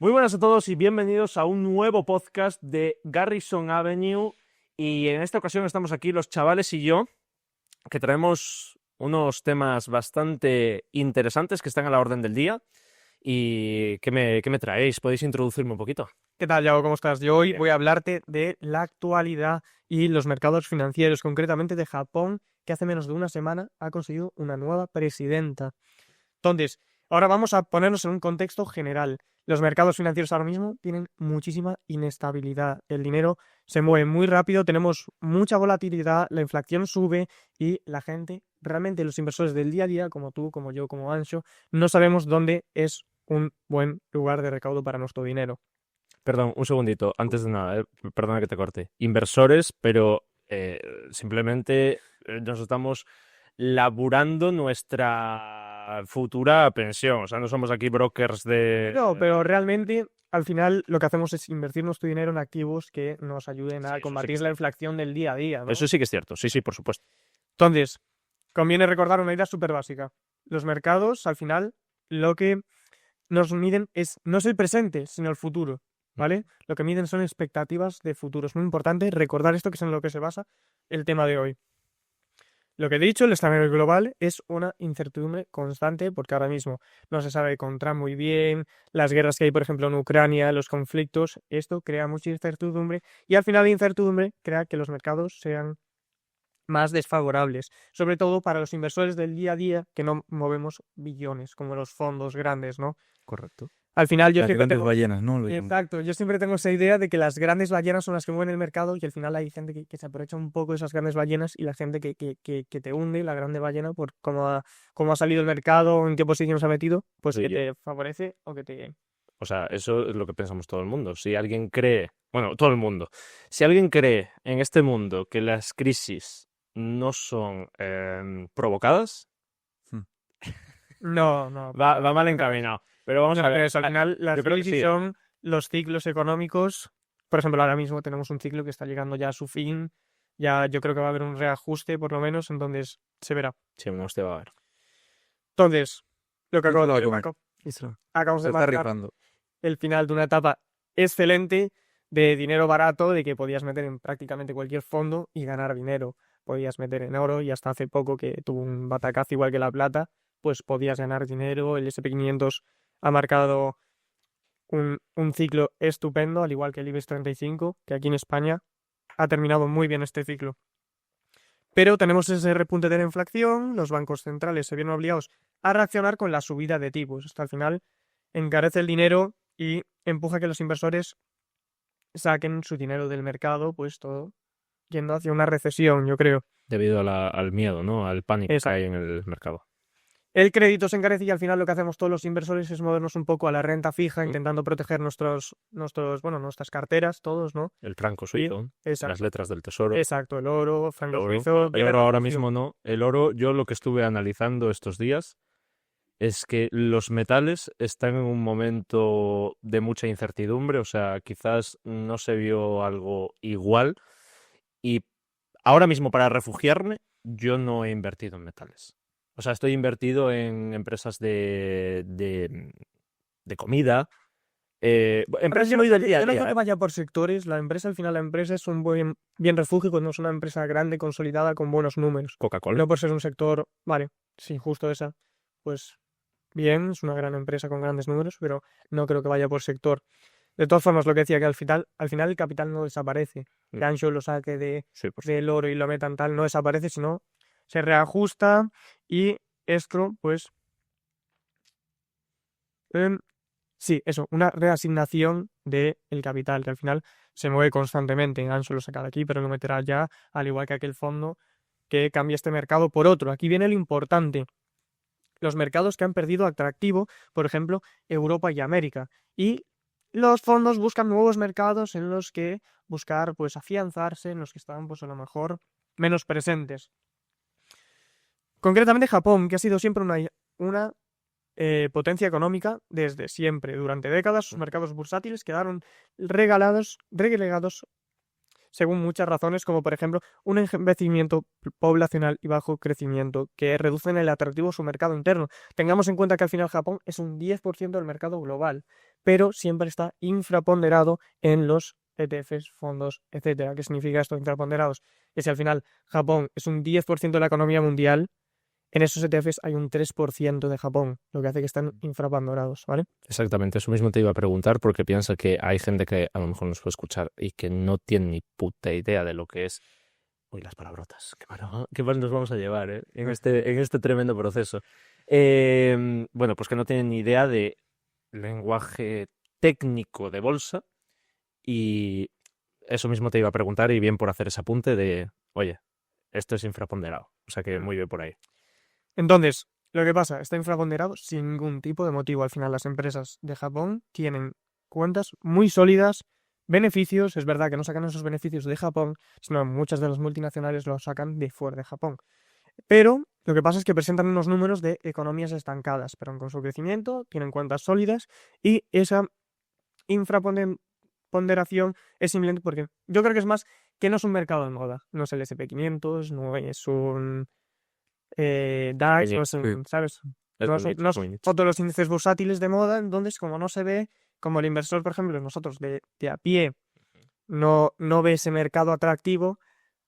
Muy buenas a todos y bienvenidos a un nuevo podcast de Garrison Avenue. Y en esta ocasión estamos aquí los chavales y yo, que traemos unos temas bastante interesantes que están a la orden del día. ¿Y qué me traéis? ¿Podéis introducirme un poquito? ¿Qué tal, Yago? ¿Cómo estás? Yo hoy Bien. voy a hablarte de la actualidad y los mercados financieros, concretamente de Japón, que hace menos de una semana ha conseguido una nueva presidenta. Entonces, ahora vamos a ponernos en un contexto general. Los mercados financieros ahora mismo tienen muchísima inestabilidad. El dinero se mueve muy rápido, tenemos mucha volatilidad, la inflación sube y la gente, realmente los inversores del día a día, como tú, como yo, como Ancho, no sabemos dónde es un buen lugar de recaudo para nuestro dinero. Perdón, un segundito, antes de nada, perdona que te corte. Inversores, pero simplemente nos estamos laburando nuestra futura pensión. O sea, no somos aquí brokers de... No, pero realmente al final lo que hacemos es invertir nuestro dinero en activos que nos ayuden Sí, a eso sí que combatir es la cierto. inflación del día a día, ¿no? Eso sí que es cierto, sí, por supuesto. Entonces, conviene recordar una idea súper básica. Los mercados, al final, lo que nos miden no es el presente, sino el futuro, ¿vale? Lo que miden son expectativas de futuro. Es muy importante recordar esto, que es en lo que se basa el tema de hoy. Lo que he dicho, el escenario global es una incertidumbre constante porque ahora mismo no se sabe contra muy bien, las guerras que hay, por ejemplo, en Ucrania, los conflictos, esto crea mucha incertidumbre y al final la incertidumbre crea que los mercados sean más desfavorables, sobre todo para los inversores del día a día que no movemos billones, como los fondos grandes, ¿no? Correcto. Al final yo Las siempre grandes tengo... ballenas, ¿no? Lo llaman. Exacto, yo siempre tengo esa idea de que las grandes ballenas son las que mueven el mercado y al final hay gente que se aprovecha un poco de esas grandes ballenas y la gente que te hunde, la grande ballena, por cómo ha salido el mercado, en qué posición se ha metido, pues Sí, que te favorece o que te... o sea, eso es lo que pensamos todo el mundo. Si alguien cree, bueno, todo el mundo, si alguien cree en este mundo que las crisis no son provocadas, Hmm. No, no. va mal encaminado. Pero vamos No a ver. crees, al final las Yo creo que crisis sí. son los ciclos económicos. Por ejemplo, ahora mismo tenemos un ciclo que está llegando ya a su fin. Ya yo creo que va a haber un reajuste, por lo menos, entonces se verá. Sí, no te va a ver. Entonces, lo que ¿Quién se lo va a acabo- comer? acabo- Eso. acabamos Se de está marcar rifando. el final de una etapa excelente de dinero barato, de que podías meter en prácticamente cualquier fondo y ganar dinero. Podías meter en oro y hasta hace poco que tuvo un batacazo igual que la plata, pues podías ganar dinero. El SP 500 ha marcado un ciclo estupendo, al igual que el IBEX 35, que aquí en España ha terminado muy bien este ciclo. Pero tenemos ese repunte de la inflación, los bancos centrales se vieron obligados a reaccionar con la subida de tipos. Hasta al final encarece el dinero y empuja a que los inversores saquen su dinero del mercado, pues todo yendo hacia una recesión, yo creo. Debido al miedo, ¿no? Al pánico que hay Exacto. en el mercado. El crédito se encarece y al final lo que hacemos todos los inversores es movernos un poco a la renta fija, intentando proteger nuestras carteras, todos, ¿no? El franco Y, suizo, las exacto, letras del tesoro. exacto, el oro, franco El oro. suizo, El viene oro ahora reducido. mismo no. El oro, yo lo que estuve analizando estos días es que los metales están en un momento de mucha incertidumbre, o sea, quizás no se vio algo igual. Y ahora mismo, para refugiarme, yo no he invertido en metales. O sea, estoy invertido en empresas de comida. Empresas Yo no, muy del día a yo no creo día, que vaya por sectores. Al final, la empresa es un bien refugio cuando es una empresa grande, consolidada, con buenos números. Coca-Cola. No por ser un sector, vale, sí, justo esa, pues bien, es una gran empresa con grandes números, pero no creo que vaya por sector. De todas formas, lo que decía, que al final el capital no desaparece. Que Ancho lo saque Sí, por del oro y lo metan tal, no desaparece, sino se reajusta y esto, pues, em, sí, eso, una reasignación del capital, que al final se mueve constantemente. Ancho lo saca de aquí, pero lo meterá ya, al igual que aquel fondo que cambia este mercado por otro. Aquí viene lo importante. Los mercados que han perdido atractivo, por ejemplo, Europa y América. Y los fondos buscan nuevos mercados en los que buscar, pues, afianzarse, en los que estaban, pues, a lo mejor menos presentes. Concretamente Japón, que ha sido siempre una potencia económica desde siempre. Durante décadas sus mercados bursátiles quedaron relegados según muchas razones, como por ejemplo un envejecimiento poblacional y bajo crecimiento que reducen el atractivo de su mercado interno. Tengamos en cuenta que al final Japón es un 10% del mercado global, pero siempre está infraponderado en los ETFs, fondos, etcétera. ¿Qué significa esto, infraponderados? Que si al final Japón es un 10% de la economía mundial, en esos ETFs hay un 3% de Japón, lo que hace que estén infraponderados, ¿vale? Exactamente, eso mismo te iba a preguntar porque piensa que hay gente que a lo mejor nos puede escuchar y que no tiene ni puta idea de lo que es. Uy, las palabrotas, qué mal nos vamos a llevar, ¿eh? En este tremendo proceso. Bueno, pues que no tienen ni idea de lenguaje técnico de bolsa y eso mismo te iba a preguntar y bien por hacer ese apunte de, oye, esto es infraponderado. O sea que muy bien por ahí. Entonces, lo que pasa, está infraponderado sin ningún tipo de motivo. Al final, las empresas de Japón tienen cuentas muy sólidas, beneficios. Es verdad que no sacan esos beneficios de Japón, sino muchas de las multinacionales los sacan de fuera de Japón. Pero lo que pasa es que presentan unos números de economías estancadas, pero con su crecimiento tienen cuentas sólidas y esa infraponderación es simplemente porque yo creo que es más que no es un mercado de moda. No es el S&P 500, no es un DAX, no es un, ¿sabes? Es No muy son, nicho, no muy son nicho. todos los índices bursátiles de moda, entonces como no se ve, como el inversor, por ejemplo, nosotros de a pie no ve ese mercado atractivo,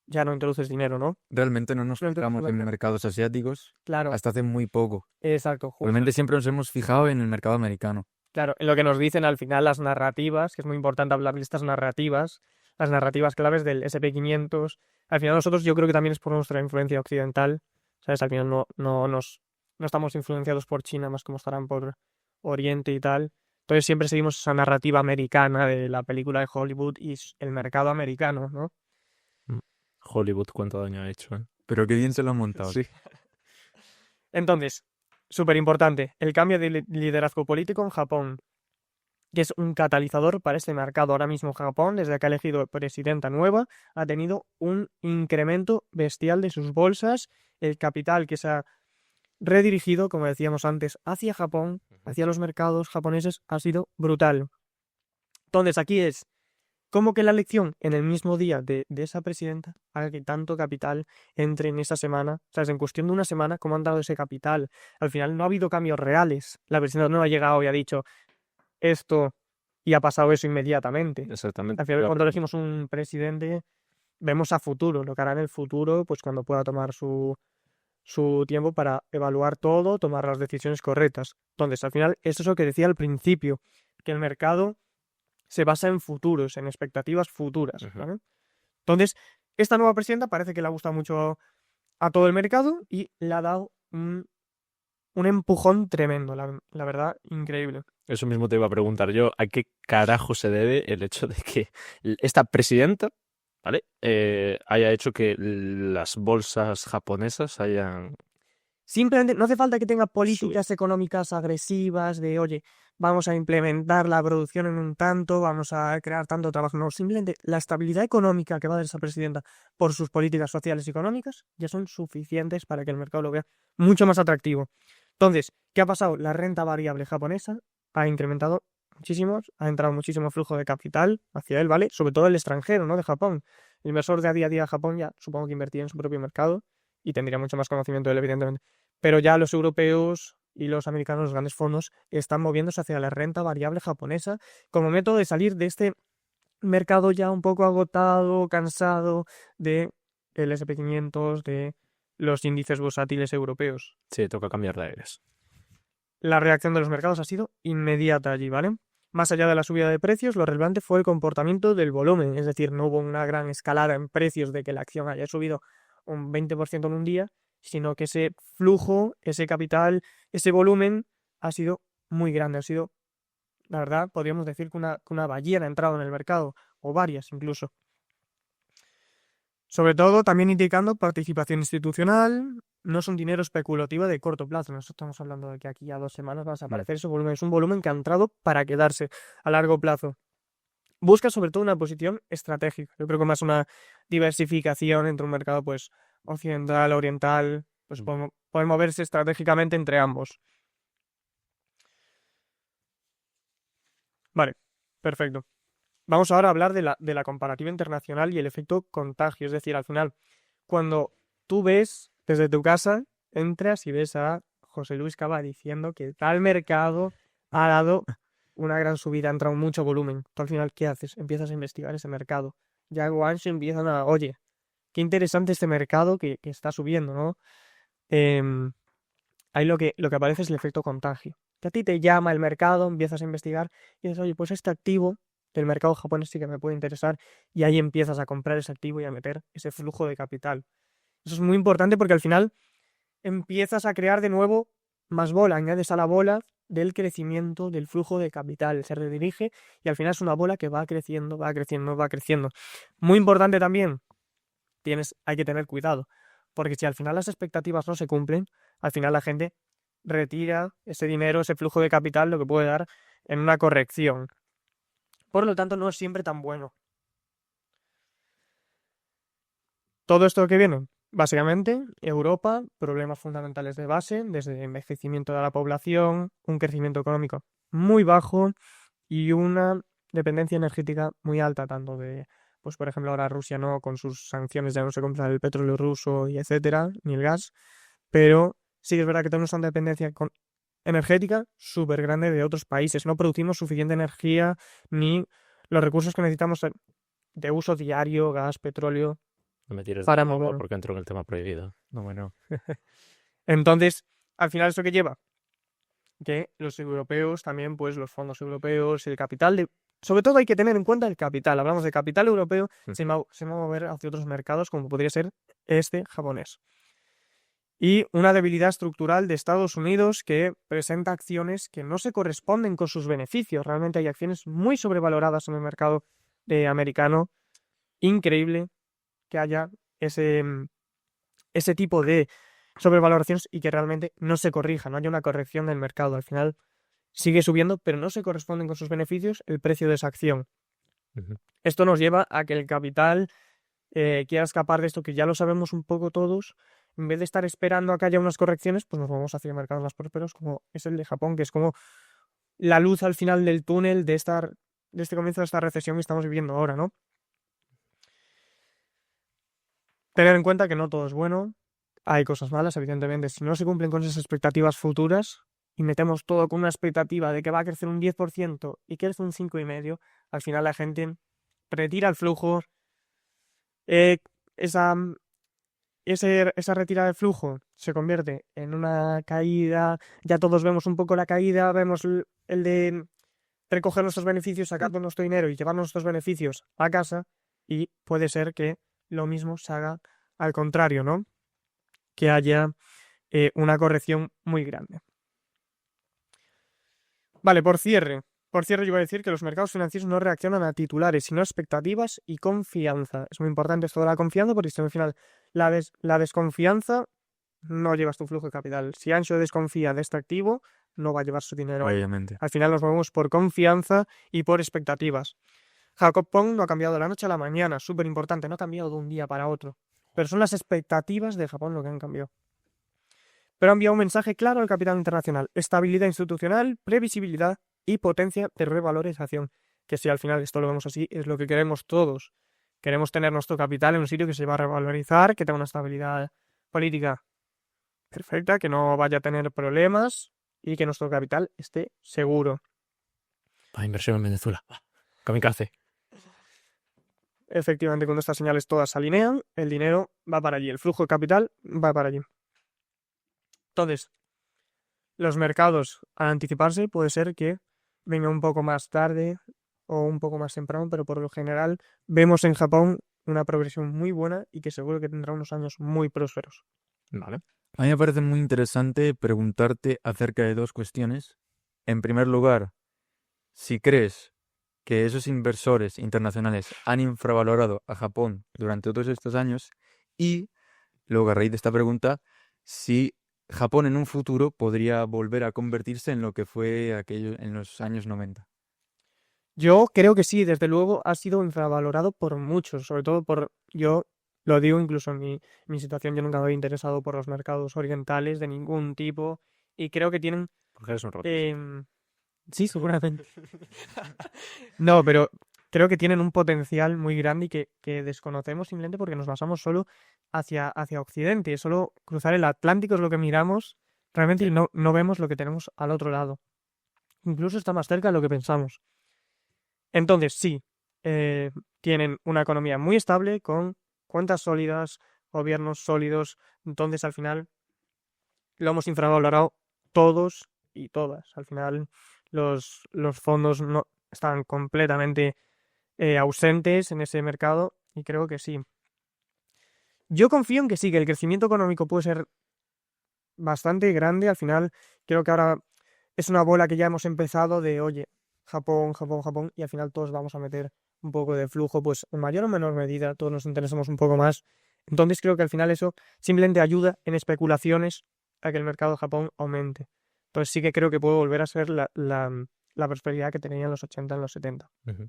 ya no introduces dinero, ¿no? Realmente no nos No introduces fijamos en mercado. mercados asiáticos Claro, hasta hace muy poco. exacto, justo. Realmente siempre nos hemos fijado en el mercado americano. Claro, en lo que nos dicen al final las narrativas, que es muy importante hablar de estas narrativas, las narrativas claves del S&P 500. Al final nosotros yo creo que también es por nuestra influencia occidental, ¿sabes? Al final no estamos influenciados por China más como estarán por Oriente y tal. Entonces siempre seguimos esa narrativa americana de la película de Hollywood y el mercado americano, ¿no? Hollywood, cuánto daño ha hecho, ¿eh? Pero qué bien se lo han montado. Sí. Entonces, súper importante, el cambio de liderazgo político en Japón, que es un catalizador para este mercado. Ahora mismo Japón, desde que ha elegido presidenta nueva, ha tenido un incremento bestial de sus bolsas, el capital que se ha redirigido, como decíamos antes, hacia Japón, hacia los mercados japoneses, ha sido brutal. Entonces, aquí es como que la elección en el mismo día de esa presidenta haga que tanto capital entre en esa semana, ¿sabes? En cuestión de una semana, ¿cómo han dado ese capital? Al final no ha habido cambios reales. La presidenta no ha llegado y ha dicho esto y ha pasado eso inmediatamente. Exactamente. Al final, cuando elegimos un presidente, vemos a futuro, lo que hará en el futuro, pues cuando pueda tomar su tiempo para evaluar todo, tomar las decisiones correctas. Entonces, al final, eso es lo que decía al principio, que el mercado se basa en futuros, en expectativas futuras, ¿vale? Entonces, esta nueva presidenta parece que le ha gustado mucho a todo el mercado y le ha dado un empujón tremendo, la verdad, increíble. Eso mismo te iba a preguntar yo, ¿a qué carajo se debe el hecho de que esta presidenta, ¿vale? Haya hecho que las bolsas japonesas hayan... Simplemente no hace falta que tenga políticas económicas agresivas de, oye, vamos a implementar la producción en un tanto, vamos a crear tanto trabajo. No, simplemente la estabilidad económica que va a dar esa presidenta por sus políticas sociales y económicas ya son suficientes para que el mercado lo vea mucho más atractivo. Entonces, ¿qué ha pasado? La renta variable japonesa ha incrementado muchísimo, ha entrado muchísimo flujo de capital hacia él, ¿vale? Sobre todo el extranjero, ¿no? De Japón. El inversor de a día Japón ya supongo que invertiría en su propio mercado y tendría mucho más conocimiento de él, evidentemente. Pero ya los europeos y los americanos, los grandes fondos, están moviéndose hacia la renta variable japonesa como método de salir de este mercado ya un poco agotado, cansado de el S&P 500, de los índices bursátiles europeos. Sí, toca cambiar de aires. La reacción de los mercados ha sido inmediata allí, ¿vale? Más allá de la subida de precios, lo relevante fue el comportamiento del volumen, es decir, no hubo una gran escalada en precios de que la acción haya subido un 20% en un día, sino que ese flujo, ese capital, ese volumen ha sido muy grande, ha sido, la verdad, podríamos decir que una ballena ha entrado en el mercado, o varias incluso. Sobre todo, también indicando participación institucional, no es un dinero especulativo de corto plazo. Nosotros estamos hablando de que aquí a 2 semanas va a desaparecer ese volumen. Es un volumen que ha entrado para quedarse a largo plazo. Busca sobre todo una posición estratégica. Yo creo que más una diversificación entre un mercado pues occidental, oriental, pues puede moverse estratégicamente entre ambos. Vale, perfecto. Vamos ahora a hablar de la comparativa internacional y el efecto contagio. Es decir, al final, cuando tú ves desde tu casa, entras y ves a José Luis Cava diciendo que tal mercado ha dado una gran subida, ha entrado mucho volumen. Tú al final, ¿qué haces? Empiezas a investigar ese mercado. Ya Guanche empiezan a, oye, qué interesante este mercado que está subiendo, ¿no? Ahí lo que aparece es el efecto contagio. Que a ti te llama el mercado, empiezas a investigar y dices, oye, pues este activo del mercado japonés sí que me puede interesar, y ahí empiezas a comprar ese activo y a meter ese flujo de capital. Eso es muy importante porque al final empiezas a crear de nuevo más bola, añades a la bola del crecimiento del flujo de capital, se redirige y al final es una bola que va creciendo, va creciendo, va creciendo. Muy importante también, hay que tener cuidado, porque si al final las expectativas no se cumplen, al final la gente retira ese dinero, ese flujo de capital, lo que puede dar en una corrección. Por lo tanto, no es siempre tan bueno. Todo esto que viene, básicamente, Europa, problemas fundamentales de base, desde envejecimiento de la población, un crecimiento económico muy bajo y una dependencia energética muy alta, tanto de, pues por ejemplo, ahora Rusia no, con sus sanciones ya no se compra el petróleo ruso y etcétera, ni el gas, pero sí que es verdad que tenemos una dependencia energética súper grande de otros países. No producimos suficiente energía ni los recursos que necesitamos de uso diario, gas, petróleo, No me tires para de agua moverlo. porque entro en el tema prohibido. No, bueno. Entonces, al final, ¿eso qué lleva? Que los europeos también, pues los fondos europeos, el capital sobre todo hay que tener en cuenta el capital. Hablamos de capital europeo, se va a mover hacia otros mercados, como podría ser este japonés. Y una debilidad estructural de Estados Unidos que presenta acciones que no se corresponden con sus beneficios. Realmente hay acciones muy sobrevaloradas en el mercado americano. Increíble que haya ese tipo de sobrevaloraciones y que realmente no se corrija, no haya una corrección del mercado. Al final sigue subiendo, pero no se corresponden con sus beneficios el precio de esa acción. Esto nos lleva a que el capital quiera escapar de esto, que ya lo sabemos un poco todos. En vez de estar esperando a que haya unas correcciones, pues nos vamos hacia mercados más prósperos, como es el de Japón, que es como la luz al final del túnel de este comienzo de esta recesión que estamos viviendo ahora, ¿no? Tener en cuenta que no todo es bueno, hay cosas malas, evidentemente. Si no se cumplen con esas expectativas futuras y metemos todo con una expectativa de que va a crecer un 10% y crece un 5,5%, al final la gente retira el flujo. Esa retirada de flujo se convierte en una caída. Ya todos vemos un poco la caída, vemos el de recoger nuestros beneficios, sacar todo nuestro dinero y llevar nuestros beneficios a casa, y puede ser que lo mismo se haga al contrario, ¿no? Que haya una corrección muy grande. Vale, por cierre yo iba a decir que los mercados financieros no reaccionan a titulares, sino a expectativas y confianza. Es muy importante esto de la confianza, porque si al final la desconfianza no llevas tu flujo de capital. Si Ancho desconfía de este activo, no va a llevar su dinero. Obviamente. Al final nos movemos por confianza y por expectativas. Jacob Pong no ha cambiado de la noche a la mañana, súper importante, no ha cambiado de un día para otro. Pero son las expectativas de Japón lo que han cambiado. Pero ha enviado un mensaje claro al capital internacional: estabilidad institucional, previsibilidad y potencia de revalorización. Que si al final esto lo vemos así, es lo que queremos todos. Queremos tener nuestro capital en un sitio que se va a revalorizar, que tenga una estabilidad política perfecta, que no vaya a tener problemas y que nuestro capital esté seguro. Para inversión en Venezuela. Kamikaze. Efectivamente, cuando estas señales todas se alinean, el dinero va para allí, el flujo de capital va para allí. Entonces, los mercados, al anticiparse, puede ser que venga un poco más tarde o un poco más temprano, pero por lo general vemos en Japón una progresión muy buena y que seguro que tendrá unos años muy prósperos. Vale. A mí me parece muy interesante preguntarte acerca de dos cuestiones. En primer lugar, si crees que esos inversores internacionales han infravalorado a Japón durante todos estos años, y luego, a raíz de esta pregunta, si Japón en un futuro podría volver a convertirse en lo que fue aquello en los años 90. Yo creo que sí, desde luego ha sido infravalorado por muchos, sobre todo yo lo digo incluso en mi situación, yo nunca me había interesado por los mercados orientales de ningún tipo y creo que tienen... Porque eres un roto. Sí, seguramente. No, pero creo que tienen un potencial muy grande y que desconocemos simplemente porque nos basamos solo hacia Occidente. Solo cruzar el Atlántico es lo que miramos realmente y no vemos lo que tenemos al otro lado. Incluso está más cerca de lo que pensamos. Entonces, sí, tienen una economía muy estable, con cuentas sólidas, gobiernos sólidos. Entonces, al final, lo hemos infravalorado todos y todas. Al final, los fondos no están completamente ausentes en ese mercado y creo que sí. Yo confío en que sí, que el crecimiento económico puede ser bastante grande. Al final, creo que ahora es una bola que ya hemos empezado de, oye, Japón, Japón, Japón, y al final todos vamos a meter un poco de flujo, pues en mayor o menor medida, todos nos interesamos un poco más. Entonces creo que al final eso simplemente ayuda en especulaciones a que el mercado de Japón aumente. Entonces sí que creo que puede volver a ser la prosperidad que tenía en los 80, en los 70. Ujú.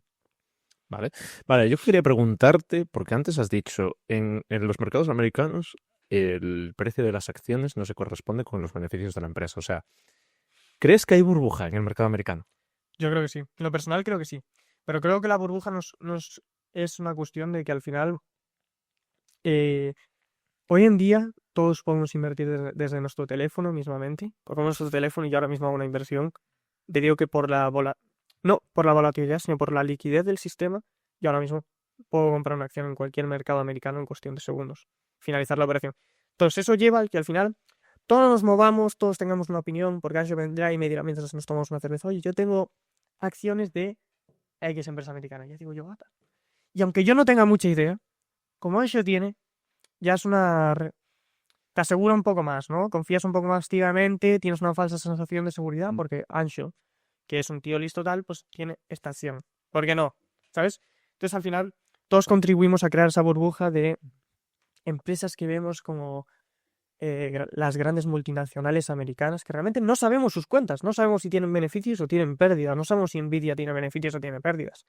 Vale, yo quería preguntarte, porque antes has dicho, en los mercados americanos el precio de las acciones no se corresponde con los beneficios de la empresa. O sea, ¿crees que hay burbuja en el mercado americano? Yo creo que sí. En lo personal creo que sí. Pero creo que la burbuja nos es una cuestión de que al final, hoy en día, todos podemos invertir desde nuestro teléfono mismamente. Cogemos nuestro teléfono y yo ahora mismo hago una inversión. Te digo que no por la volatilidad, sino por la liquidez del sistema, yo ahora mismo puedo comprar una acción en cualquier mercado americano en cuestión de segundos. Finalizar la operación. Entonces eso lleva al que al final todos nos movamos, todos tengamos una opinión, porque Ancho vendrá y me dirá mientras nos tomamos una cerveza, oye, yo tengo acciones de X empresa americana. Ya digo yo, gata. Y aunque yo no tenga mucha idea, como Ancho tiene, ya es te asegura un poco más, ¿no? Confías un poco más ciegamente, tienes una falsa sensación de seguridad, porque Ancho, que es un tío listo tal, pues tiene esta acción. ¿Por qué no? ¿Sabes? Entonces al final todos contribuimos a crear esa burbuja de empresas que vemos como las grandes multinacionales americanas, que realmente no sabemos sus cuentas, no sabemos si tienen beneficios o tienen pérdidas, no sabemos si Nvidia tiene beneficios o tiene pérdidas.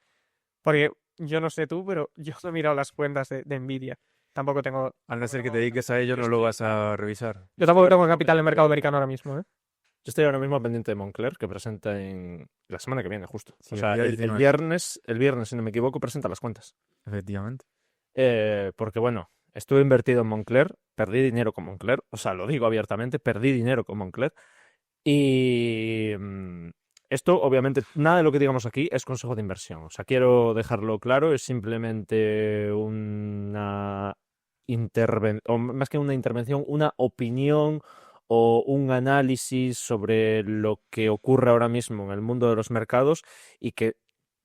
Porque yo no sé tú, pero yo no he mirado las cuentas de Nvidia. Tampoco tengo... Al no ser que te dediques a ello, no lo vas a revisar. Yo tampoco tengo capital en el mercado americano ahora mismo, ¿eh? Yo estoy ahora mismo pendiente de Moncler, que presenta en la semana que viene, justo. Sí, O sea, el día el 19. viernes, si no me equivoco, presenta las cuentas. Efectivamente. Porque bueno, estuve invertido en Moncler, perdí dinero con Moncler, o sea, lo digo abiertamente, perdí dinero con Moncler. Y esto, obviamente, nada de lo que digamos aquí es consejo de inversión. O sea, quiero dejarlo claro, es simplemente una o más que una intervención, una opinión o un análisis sobre lo que ocurre ahora mismo en el mundo de los mercados y que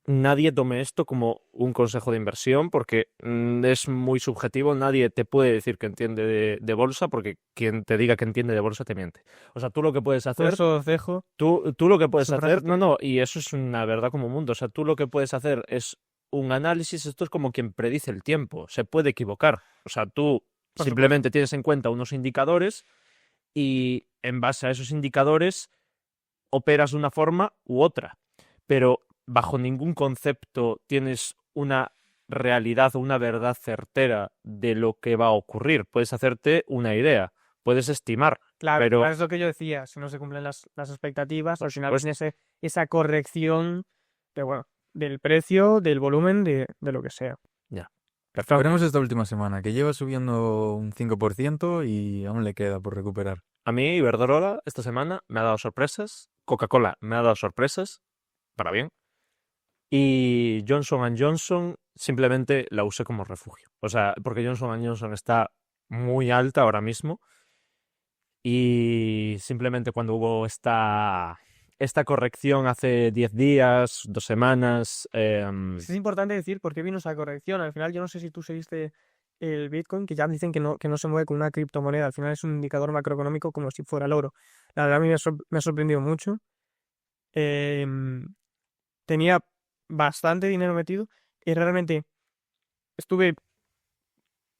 nadie tome esto como un consejo de inversión porque es muy subjetivo. Nadie te puede decir que entiende de bolsa porque quien te diga que entiende de bolsa te miente. O sea, tú lo que puedes Por hacer, eso os dejo. tú lo que puedes hacer, Sufragio. no, y eso es una verdad como un mundo. O sea, tú lo que puedes hacer es un análisis. Esto es como quien predice el tiempo, se puede equivocar. O sea, tú Por simplemente tienes en cuenta unos indicadores y en base a esos indicadores operas de una forma u otra, pero bajo ningún concepto tienes una realidad o una verdad certera de lo que va a ocurrir. Puedes hacerte una idea, puedes estimar, Claro, pero es lo que yo decía. Si no se cumplen las expectativas, al final pues, viene esa corrección del precio, del volumen, de lo que sea. ya. Perfecto. Veremos esta última semana, que lleva subiendo un 5% y aún le queda por recuperar. A mí Iberdrola esta semana me ha dado sorpresas, Coca-Cola me ha dado sorpresas, para bien, y Johnson Johnson simplemente la usé como refugio. O sea, porque Johnson Johnson está muy alta ahora mismo y simplemente cuando hubo esta corrección hace 10 días, 2 semanas, Es importante decir por qué vino esa corrección. Al final, yo no sé si tú seguiste el Bitcoin, que ya dicen que no se mueve con una criptomoneda. Al final es un indicador macroeconómico como si fuera el oro. La verdad, a mí me ha sorprendido mucho. Tenía bastante dinero metido y realmente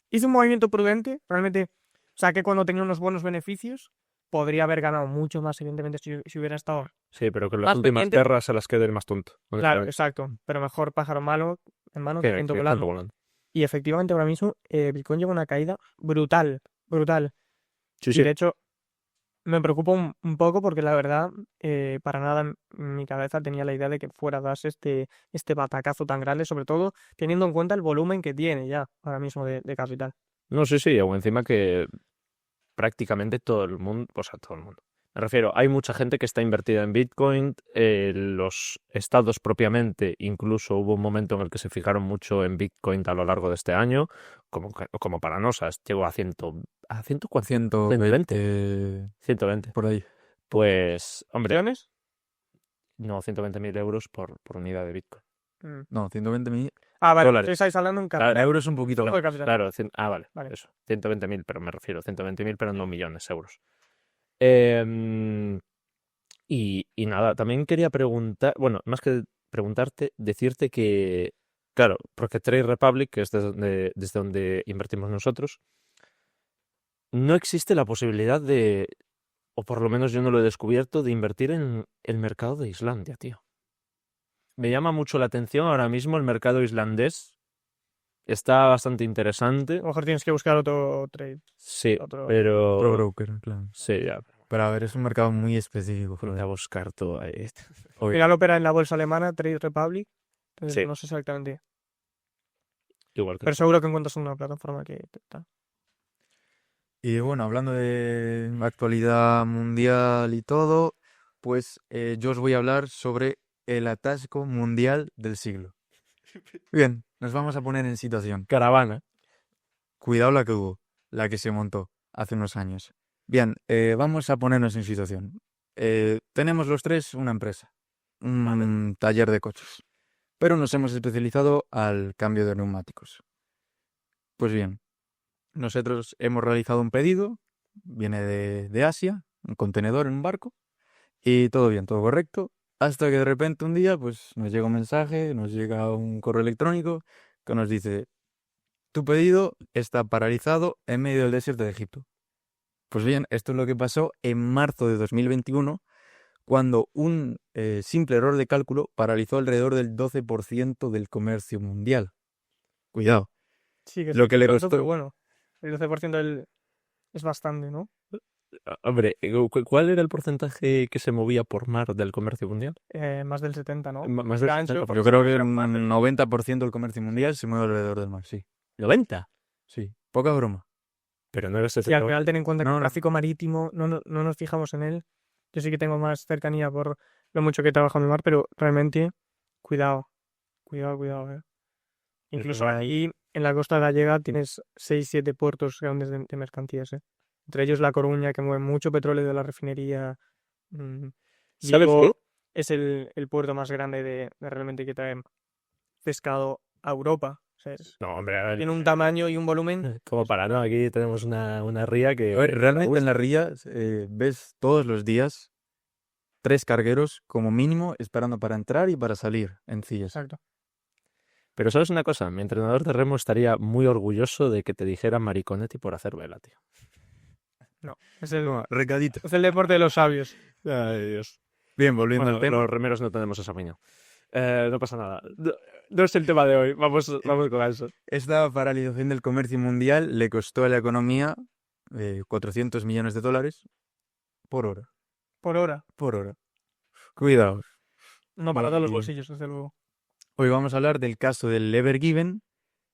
hice un movimiento prudente. Realmente saqué cuando tenía unos buenos beneficios. Podría haber ganado mucho más, evidentemente, si hubiera estado sí, pero que las más últimas pendiente. perras se las quede el más tonto. Claro, exacto. Pero mejor pájaro malo en mano que ciento Que volando. tanto volando. Y efectivamente ahora mismo Bitcoin lleva una caída brutal, brutal. Sí, Y sí. de hecho Me preocupa un poco porque la verdad, para nada en mi cabeza tenía la idea de que fuera a darse este batacazo tan grande, sobre todo teniendo en cuenta el volumen que tiene ya ahora mismo de capital. No, sí, sí, o encima que prácticamente todo el mundo, o sea, todo el mundo. Me refiero, hay mucha gente que está invertida en Bitcoin, los estados propiamente, incluso hubo un momento en el que se fijaron mucho en Bitcoin a lo largo de este año, como para Nosas, llegó a 120 120. por ahí. Pues, hombre, ¿Millones? no, 120.000 euros por unidad de Bitcoin. Mm. No, 120.000 Ah, vale, Dólares. estáis hablando en Claro, capital. euros un poquito Solo más. de capital. Claro, vale, Vale. eso, 120.000, pero me refiero, 120.000, pero no millones de euros. Em, y nada, también quería preguntar, bueno, más que preguntarte, decirte que, claro, porque Trade Republic, que es desde donde invertimos nosotros, no existe la posibilidad de, o por lo menos yo no lo he descubierto, de invertir en el mercado de Islandia, tío. Me llama mucho la atención ahora mismo el mercado islandés. Está bastante interesante. A lo mejor tienes que buscar otro trade. Sí, Otro Pro pero... broker, claro. Sí, ya. Pero a ver, es un mercado muy específico. Voy a buscar todo ahí. Oye, Final opera en la bolsa alemana, Trade Republic. Entonces Sí. no sé exactamente. Igual que Pero seguro que encuentras una plataforma que tal. y bueno, hablando de actualidad mundial y todo, pues yo os voy a hablar sobre el atasco mundial del siglo. Bien, nos vamos a poner en situación. caravana. Cuidado la que hubo, la que se montó hace unos años. Bien, vamos a ponernos en situación. Tenemos los tres una empresa, un taller de coches, pero nos hemos especializado al cambio de neumáticos. Pues bien, nosotros hemos realizado un pedido, viene de Asia, un contenedor en un barco, y todo bien, todo correcto, hasta que de repente un día pues nos llega un mensaje, nos llega un correo electrónico que nos dice: tu pedido está paralizado en medio del desierto de Egipto. Pues bien, esto es lo que pasó en marzo de 2021, cuando un simple error de cálculo paralizó alrededor del 12% del comercio mundial. Cuidado. Sí, que es Lo que le pronto, costó... pero bueno, el 12% es bastante, ¿no? Hombre, ¿cuál era el porcentaje que se movía por mar del comercio mundial? Más del 70, ¿no? Más del Gancho, 70%. Yo creo que un 90% del comercio mundial se mueve alrededor del mar, sí. 90. Sí, poca broma. Pero no era Y al final ten en cuenta que No, el no. tráfico marítimo no nos fijamos en él. Yo sí que tengo más cercanía por lo mucho que trabajo en el mar, pero realmente, cuidado, cuidado. Incluso ahí en la costa gallega tienes 6-7 puertos grandes de mercancías, ¿eh? Entre ellos La Coruña, que mueve mucho petróleo de la refinería. ¿Sabes Vigo qué? es el puerto más grande de realmente que trae pescado a Europa. O sea, No, hombre, a ver, tiene un tamaño y un volumen. como para no, aquí tenemos una ría que... A ver, realmente en la ría ves todos los días 3 cargueros como mínimo esperando para entrar y para salir en Cillas. Exacto. Pero ¿sabes una cosa? Mi entrenador de remo estaría muy orgulloso de que te dijera mariconetti por hacer vela, tío. No, es el, Recadito. es el deporte de los sabios. Ay, Dios. Bien, volviendo Bueno, al tema. los remeros no tenemos esa opinión. No pasa nada. No es el tema de hoy. Vamos con eso. Esta paralización del comercio mundial le costó a la economía 400 millones de dólares por hora. Por hora. Por hora. Cuidado. No para todos los Y bolsillos, desde luego. hoy vamos a hablar del caso del Ever Given,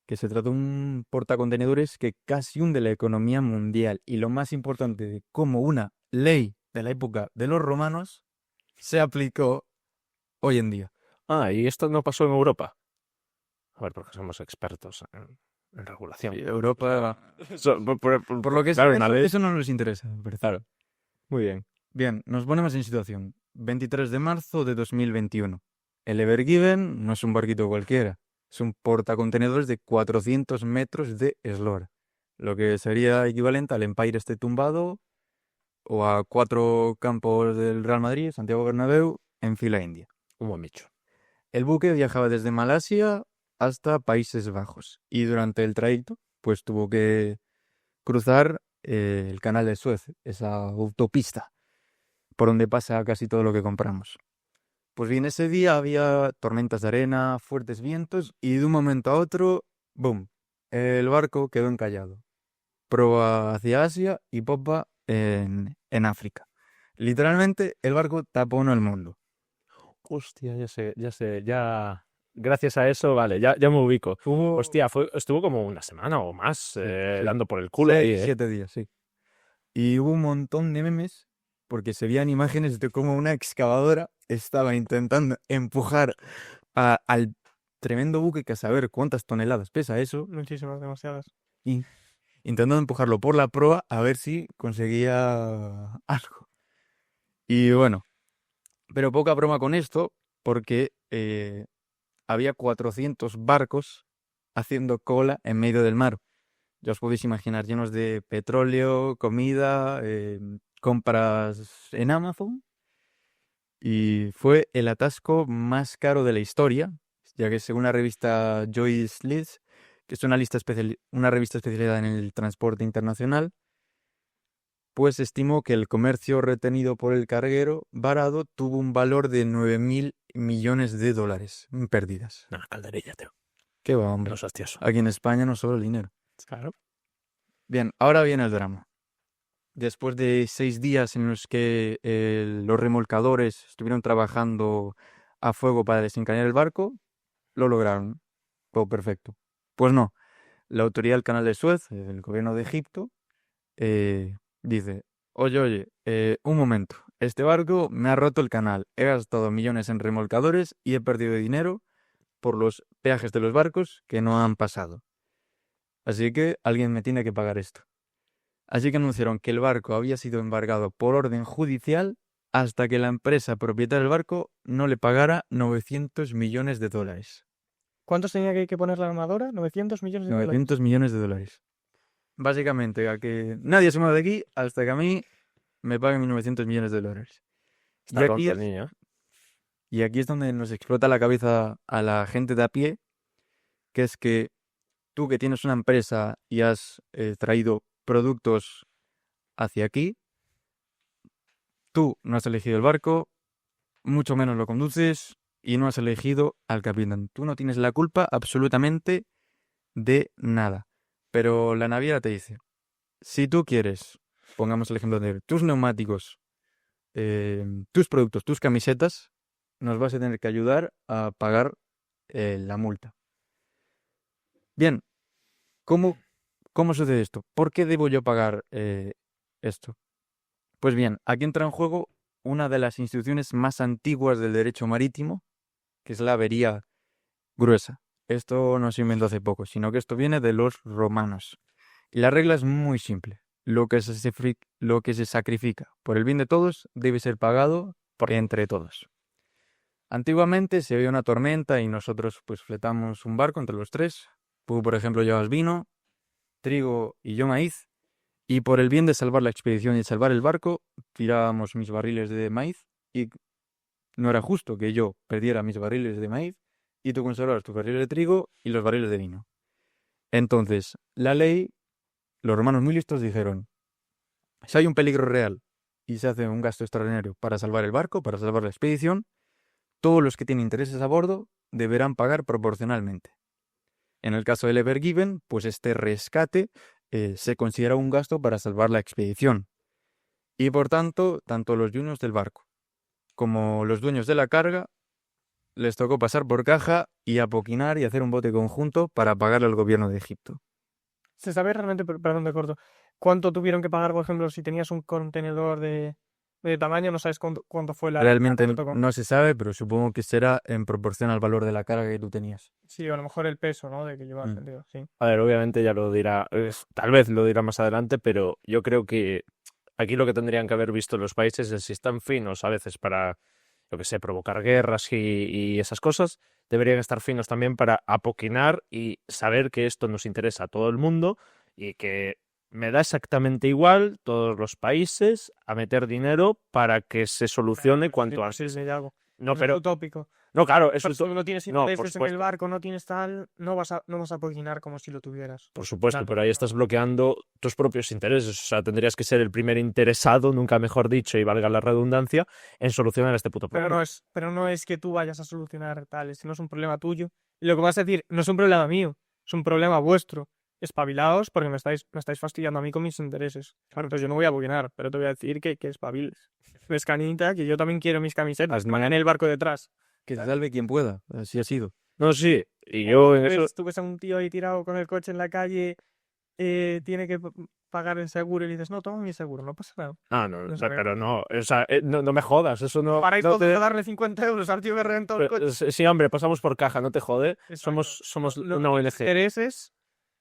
que se trata de un portacontenedores que casi hunde la economía mundial. Y lo más importante, de cómo una ley de la época de los romanos se aplicó hoy en día. Ah, y esto no pasó en Europa. A ver, porque somos expertos en regulación. Sí, Europa, por lo que es, claro, una ley. eso no nos interesa. Pero Claro. Muy bien. bien, nos ponemos en situación. 23 de marzo de 2021. El Ever Given no es un barquito cualquiera. Es un portacontenedores de 400 metros de eslora. Lo que sería equivalente al Empire State tumbado o a 4 campos del Real Madrid, Santiago Bernabéu, en fila india. Un buen bicho. El buque viajaba desde Malasia hasta Países Bajos y durante el trayecto pues tuvo que cruzar el canal de Suez, esa autopista por donde pasa casi todo lo que compramos. Pues bien, ese día había tormentas de arena, fuertes vientos y de un momento a otro, ¡boom!, el barco quedó encallado. Proa hacia Asia y popa en en África. Literalmente, el barco tapó el mundo. Hostia, ya. Gracias a eso, vale, ya me ubico. Hubo Hostia, estuvo como una semana o más sí. dando por el culo ahí, 7 días, sí. Y hubo un montón de memes porque se veían imágenes de cómo una excavadora estaba intentando empujar al tremendo buque, que a saber cuántas toneladas pesa eso, Muchísimas, demasiadas. y intentando empujarlo por la proa a ver si conseguía algo. Y bueno, pero poca broma con esto, porque había 400 barcos haciendo cola en medio del mar. Ya os podéis imaginar, llenos de petróleo, comida, compras en Amazon. Y fue el atasco más caro de la historia, ya que según la revista Joyce List, que es una revista especializada en el transporte internacional, pues estimó que el comercio retenido por el carguero varado tuvo un valor de 9.000 millones de dólares en pérdidas. Una calderilla, tío. Qué va, hombre. No es hostioso. Aquí en España no solo el dinero. Claro. Bien, ahora viene el drama. Después de 6 días en los que los remolcadores estuvieron trabajando a fuego para desencallar el barco, lo lograron. Todo perfecto. Pues no. La autoridad del Canal de Suez, el gobierno de Egipto, dice, oye, un momento. Este barco me ha roto el canal. He gastado millones en remolcadores y he perdido dinero por los peajes de los barcos que no han pasado. Así que alguien me tiene que pagar esto. Así que anunciaron que el barco había sido embargado por orden judicial hasta que la empresa propietaria del barco no le pagara 900 millones de dólares. ¿Cuántos tenía que poner la armadora? 900 millones de dólares. 900 millones de dólares. Básicamente, a que nadie se mueva de aquí hasta que a mí me paguen mis 900 millones de dólares. Está Y tonto aquí, el niño, ¿eh? y aquí es donde nos explota la cabeza a la gente de a pie, que es que tú que tienes una empresa y has traído productos hacia aquí, tú no has elegido el barco, mucho menos lo conduces y no has elegido al capitán. Tú no tienes la culpa absolutamente de nada. Pero la naviera te dice, si tú quieres, pongamos el ejemplo de tus neumáticos, tus productos, tus camisetas, nos vas a tener que ayudar a pagar la multa. Bien, ¿cómo sucede esto? ¿Por qué debo yo pagar esto? Pues bien, aquí entra en juego una de las instituciones más antiguas del derecho marítimo, que es la avería gruesa. Esto no se inventó hace poco, sino que esto viene de los romanos. Y la regla es muy simple. Lo que se sacrifica por el bien de todos debe ser pagado entre todos. Antiguamente se veía una tormenta y nosotros pues fletamos un barco entre los tres. Tú, por ejemplo, llevas vino, trigo y yo maíz. Y por el bien de salvar la expedición y salvar el barco, tirábamos mis barriles de maíz y no era justo que yo perdiera mis barriles de maíz y tú conservaras tus barriles de trigo y los barriles de vino. Entonces, la ley, los romanos muy listos dijeron, si hay un peligro real y se hace un gasto extraordinario para salvar el barco, para salvar la expedición, todos los que tienen intereses a bordo deberán pagar proporcionalmente. En el caso del Ever Given, pues este rescate se considera un gasto para salvar la expedición. Y por tanto, tanto los dueños del barco como los dueños de la carga les tocó pasar por caja y apoquinar y hacer un bote conjunto para pagarle al gobierno de Egipto. ¿Se sabe realmente, perdón de corto, cuánto tuvieron que pagar, por ejemplo, si tenías un contenedor de tamaño? No sabes cuánto fue la... Realmente cuánto tocó. no se sabe, pero supongo que será en proporción al valor de la carga que tú tenías. Sí, o a lo mejor el peso, ¿no? De que llevas, Mm. sentido, sí. A ver, obviamente ya lo dirá, tal vez lo dirá más adelante, pero yo creo que aquí lo que tendrían que haber visto los países es si están finos a veces para, yo que sé, provocar guerras y esas cosas, deberían estar finos también para apoquinar y saber que esto nos interesa a todo el mundo y que me da exactamente igual todos los países a meter dinero para que se solucione cuanto antes. Sí, algo. No, Es pero utópico. no, claro, eso Pero es si no tienes no, por intereses en el supuesto. barco, no tienes tal, no vas a apoquinar como si lo tuvieras. Por supuesto, Claro, pero ahí estás bloqueando tus propios intereses. O sea, tendrías que ser el primer interesado, nunca mejor dicho, y valga la redundancia, en solucionar este puto problema. Pero no es que tú vayas a solucionar tal, si no es un problema tuyo. Y lo que vas a decir, no es un problema mío, es un problema vuestro. espabilaos porque me estáis fastidiando a mí con mis intereses. Claro, entonces yo no voy a boquinar, pero te voy a decir que espabiles. Ves, canita, que yo también quiero mis camisetas. Van en el barco detrás. Que se salve quien pueda. Así ha sido. No, sí, y yo en eso... Tú ves a un tío ahí tirado con el coche en la calle, tiene que pagar el seguro y le dices, no, toma mi seguro, no pasa nada. Ah, no, No sé. pero no, o sea, no me jodas, eso no... Para ir no todos te- a darle 50 euros al tío que reventó el pero, coche. sí, hombre, pasamos por caja, no te jode. Exacto. Somos Los una ONG. intereses,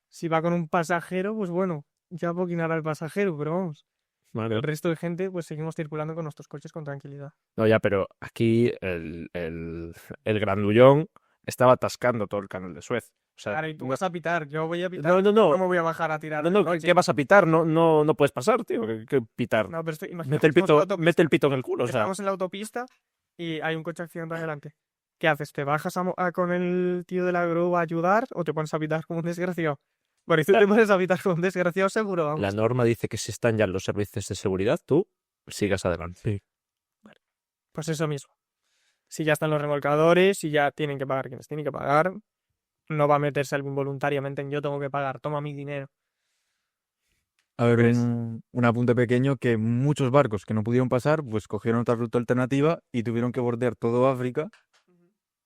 si va con un pasajero, pues bueno, ya boquinará el pasajero, pero vamos. Vale. El resto de gente, pues seguimos circulando con nuestros coches con tranquilidad. No, ya, pero aquí el grandullón estaba atascando todo el canal de Suez. O sea, Claro, y tú vas a pitar, yo voy a pitar. no, no, No no, me voy a bajar a tirar. no, coche. ¿qué vas a pitar? No puedes pasar, tío, ¿qué pitar? No, pero imagínate Mete el que estamos en la pito, autopista, mete el pito en el culo, o sea. estamos en la autopista y hay un coche accidentado adelante. ¿Qué haces? ¿Te bajas con el tío de la grúa a ayudar o te pones a pitar como un desgraciado? Bueno, y tú te pones a pitar como un desgraciado seguro, vamos. La norma dice que si están ya los servicios de seguridad, tú sigas adelante. Sí. Pues eso mismo. Si ya están los remolcadores, si ya tienen que pagar quienes tienen que pagar, no va a meterse alguien voluntariamente en yo tengo que pagar, toma mi dinero. A ver, ¿Ves? un apunte pequeño que muchos barcos que no pudieron pasar, pues cogieron otra ruta alternativa y tuvieron que bordear todo África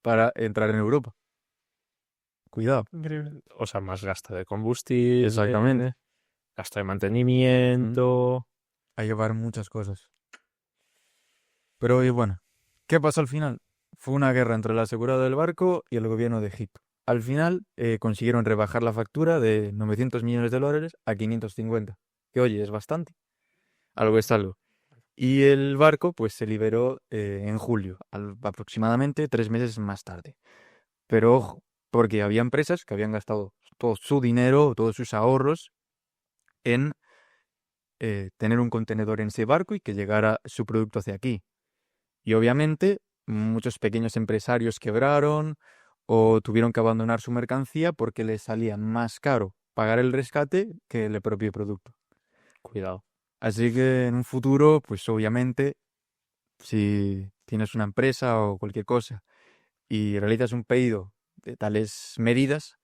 para entrar en Europa. Cuidado. Increíble. O sea, más gasto de combustible, Exactamente. gasto de mantenimiento. A llevar muchas cosas. Pero y bueno, ¿qué pasó al final? Fue una guerra entre el asegurado del barco y el gobierno de Egipto. Al final consiguieron rebajar la factura de 900 millones de dólares a 550. Que oye, es bastante. Algo es algo. Y el barco pues se liberó en julio, aproximadamente 3 meses más tarde. Pero ojo, porque había empresas que habían gastado todo su dinero, todos sus ahorros en tener un contenedor en ese barco y que llegara su producto hacia aquí. Y obviamente muchos pequeños empresarios quebraron o tuvieron que abandonar su mercancía porque les salía más caro pagar el rescate que el propio producto. Cuidado. Así que en un futuro, pues obviamente, si tienes una empresa o cualquier cosa y realizas un pedido de tales medidas,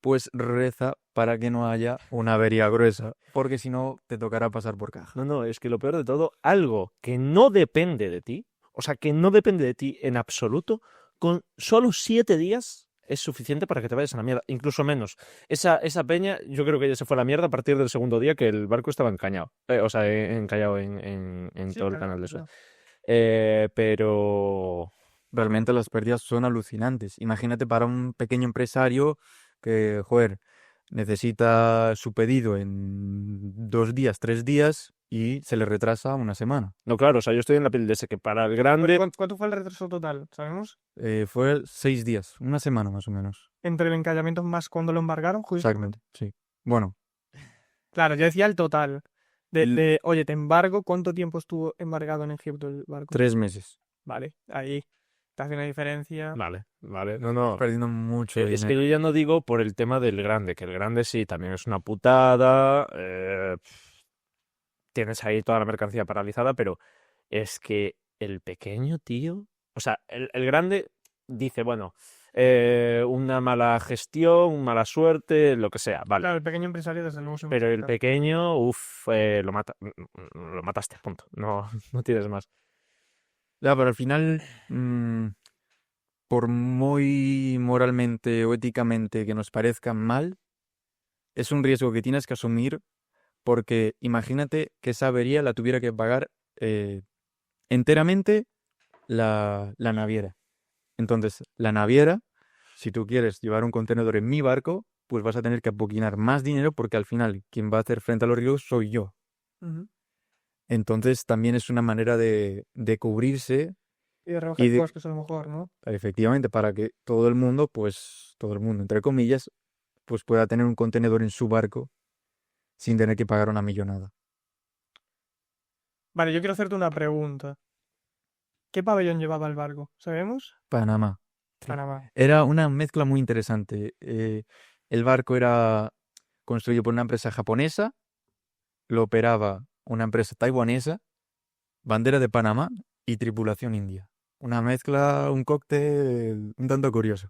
pues reza para que no haya una avería gruesa, porque si no te tocará pasar por caja. No, es que lo peor de todo, algo que no depende de ti, o sea, que no depende de ti en absoluto, con solo 7 días es suficiente para que te vayas a la mierda, incluso menos. Esa peña, yo creo que ya se fue a la mierda a partir del segundo día que el barco estaba encañado. O sea, encallado en Sí, todo el claro, canal de Suez. claro. Pero... Realmente las pérdidas son alucinantes. Imagínate para un pequeño empresario que, joder, necesita su pedido en 2 días, 3 días y se le retrasa una semana. No, claro, o sea, yo estoy en la piel de ese que para el grande... ¿Cuánto fue el retraso total? ¿Sabemos? Fue 6 días, una semana más o menos. Entre el encallamiento más cuando lo embargaron, justo. Exactamente, sí. Bueno, Claro, yo decía el total. El- Oye, te embargo, ¿cuánto tiempo estuvo embargado en Egipto el barco? 3 meses. Vale, ahí te hace una diferencia. Vale, no. Perdiendo mucho Es que dinero. yo ya no digo por el tema del grande, que el grande sí, también es una putada. Tienes ahí toda la mercancía paralizada, pero es que el pequeño, tío. O sea, el grande dice, bueno, una mala gestión, mala suerte, lo que sea, vale. Claro, el pequeño empresario desde luego se Pero el multiplica. pequeño, lo mataste, punto. No, no tienes más. Ya, pero al final, por muy moralmente o éticamente que nos parezca mal, es un riesgo que tienes que asumir porque imagínate que esa avería la tuviera que pagar enteramente la naviera. Entonces, la naviera, si tú quieres llevar un contenedor en mi barco, pues vas a tener que apoquinar más dinero porque al final quien va a hacer frente a los riesgos soy yo. Ujú. Entonces, también es una manera de cubrirse Y de rebajar y de, costes a lo mejor, ¿no? efectivamente, para que todo el mundo, entre comillas, pues pueda tener un contenedor en su barco sin tener que pagar una millonada. Vale, yo quiero hacerte una pregunta. ¿Qué pabellón llevaba el barco? ¿Sabemos? Panamá. Panamá. Era una mezcla muy interesante. El barco era construido por una empresa japonesa, lo operaba una empresa taiwanesa, bandera de Panamá y tripulación india. Una mezcla, un cóctel un tanto curioso.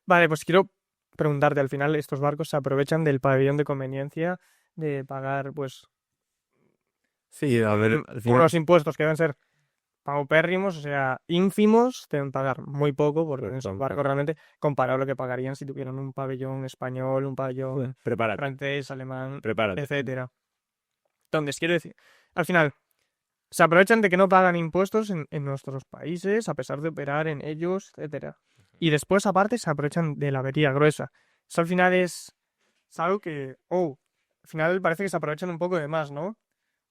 Vale, pues quiero preguntarte, al final estos barcos se aprovechan del pabellón de conveniencia de pagar, pues, Sí, a ver, al final, unos impuestos que deben ser paupérrimos, o sea, ínfimos, deben pagar muy poco, porque en esos Son- barcos realmente, comparado a lo que pagarían si tuvieran un pabellón español, un pabellón Prepárate, francés, alemán, prepárate. etcétera. Entonces, quiero decir, al final, se aprovechan de que no pagan impuestos en nuestros países, a pesar de operar en ellos, etcétera. Y después, aparte, se aprovechan de la avería gruesa. Eso al final es algo que, al final parece que se aprovechan un poco de más, ¿no?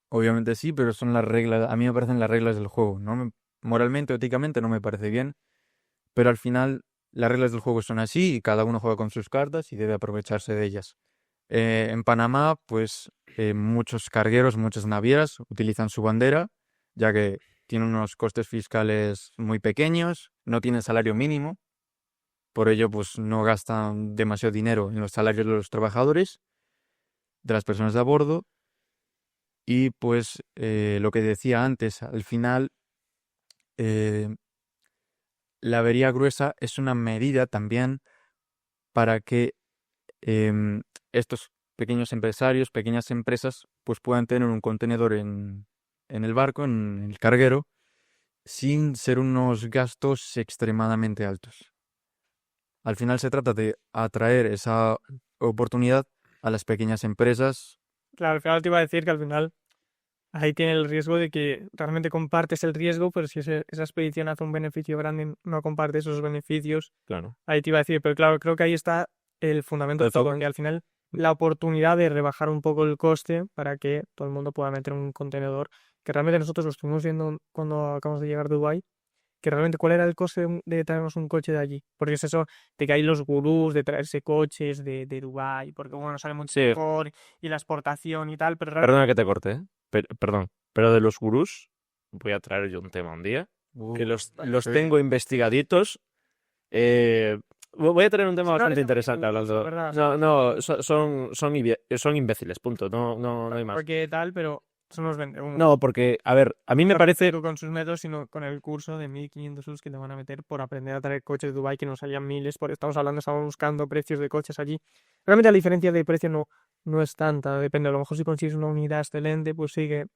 obviamente sí, pero son las reglas, a mí me parecen las reglas del juego. Moralmente o éticamente no me parece bien, pero al final las reglas del juego son así y cada uno juega con sus cartas y debe aprovecharse de ellas. En Panamá, pues muchos cargueros, muchas navieras utilizan su bandera, ya que tiene unos costes fiscales muy pequeños, no tiene salario mínimo, por ello pues no gastan demasiado dinero en los salarios de los trabajadores, de las personas de a bordo, y pues lo que decía antes, al final eh, la avería gruesa es una medida también para que estos pequeños empresarios, pequeñas empresas, pues puedan tener un contenedor en el barco, en el carguero, sin ser unos gastos extremadamente altos. Al final se trata de atraer esa oportunidad a las pequeñas empresas. Claro, al final te iba a decir que al final ahí tiene el riesgo de que realmente compartes el riesgo, pero si esa expedición hace un beneficio grande, no compartes esos beneficios. Claro. Ahí te iba a decir, pero claro, creo que ahí está el fundamento de todo, Entonces, que al final la oportunidad de rebajar un poco el coste para que todo el mundo pueda meter un contenedor, que realmente nosotros lo estuvimos viendo cuando acabamos de llegar a Dubái, que realmente cuál era el coste de traernos un coche de allí, porque es eso de que hay los gurús de traerse coches de Dubái, porque bueno, sale mucho sí, mejor y la exportación y tal, pero realmente perdona que te corte, ¿eh? Perdón, pero de los gurús voy a traer yo un tema un día, que los Sí. tengo investigaditos. Eh, voy a traer un tema no bastante eres interesante amigo, hablando. ¿verdad? No, no, son imbéciles, punto. No hay más. Porque tal, pero eso nos vende uno. No, porque, a ver, a mí me No parece. con sus métodos, sino con el curso de 1.500 euros que te van a meter por aprender a traer coches de Dubái, que nos salían miles, porque estamos buscando precios de coches allí. Realmente la diferencia de precio no es tanta, depende, a lo mejor si consigues una unidad excelente, pues sigue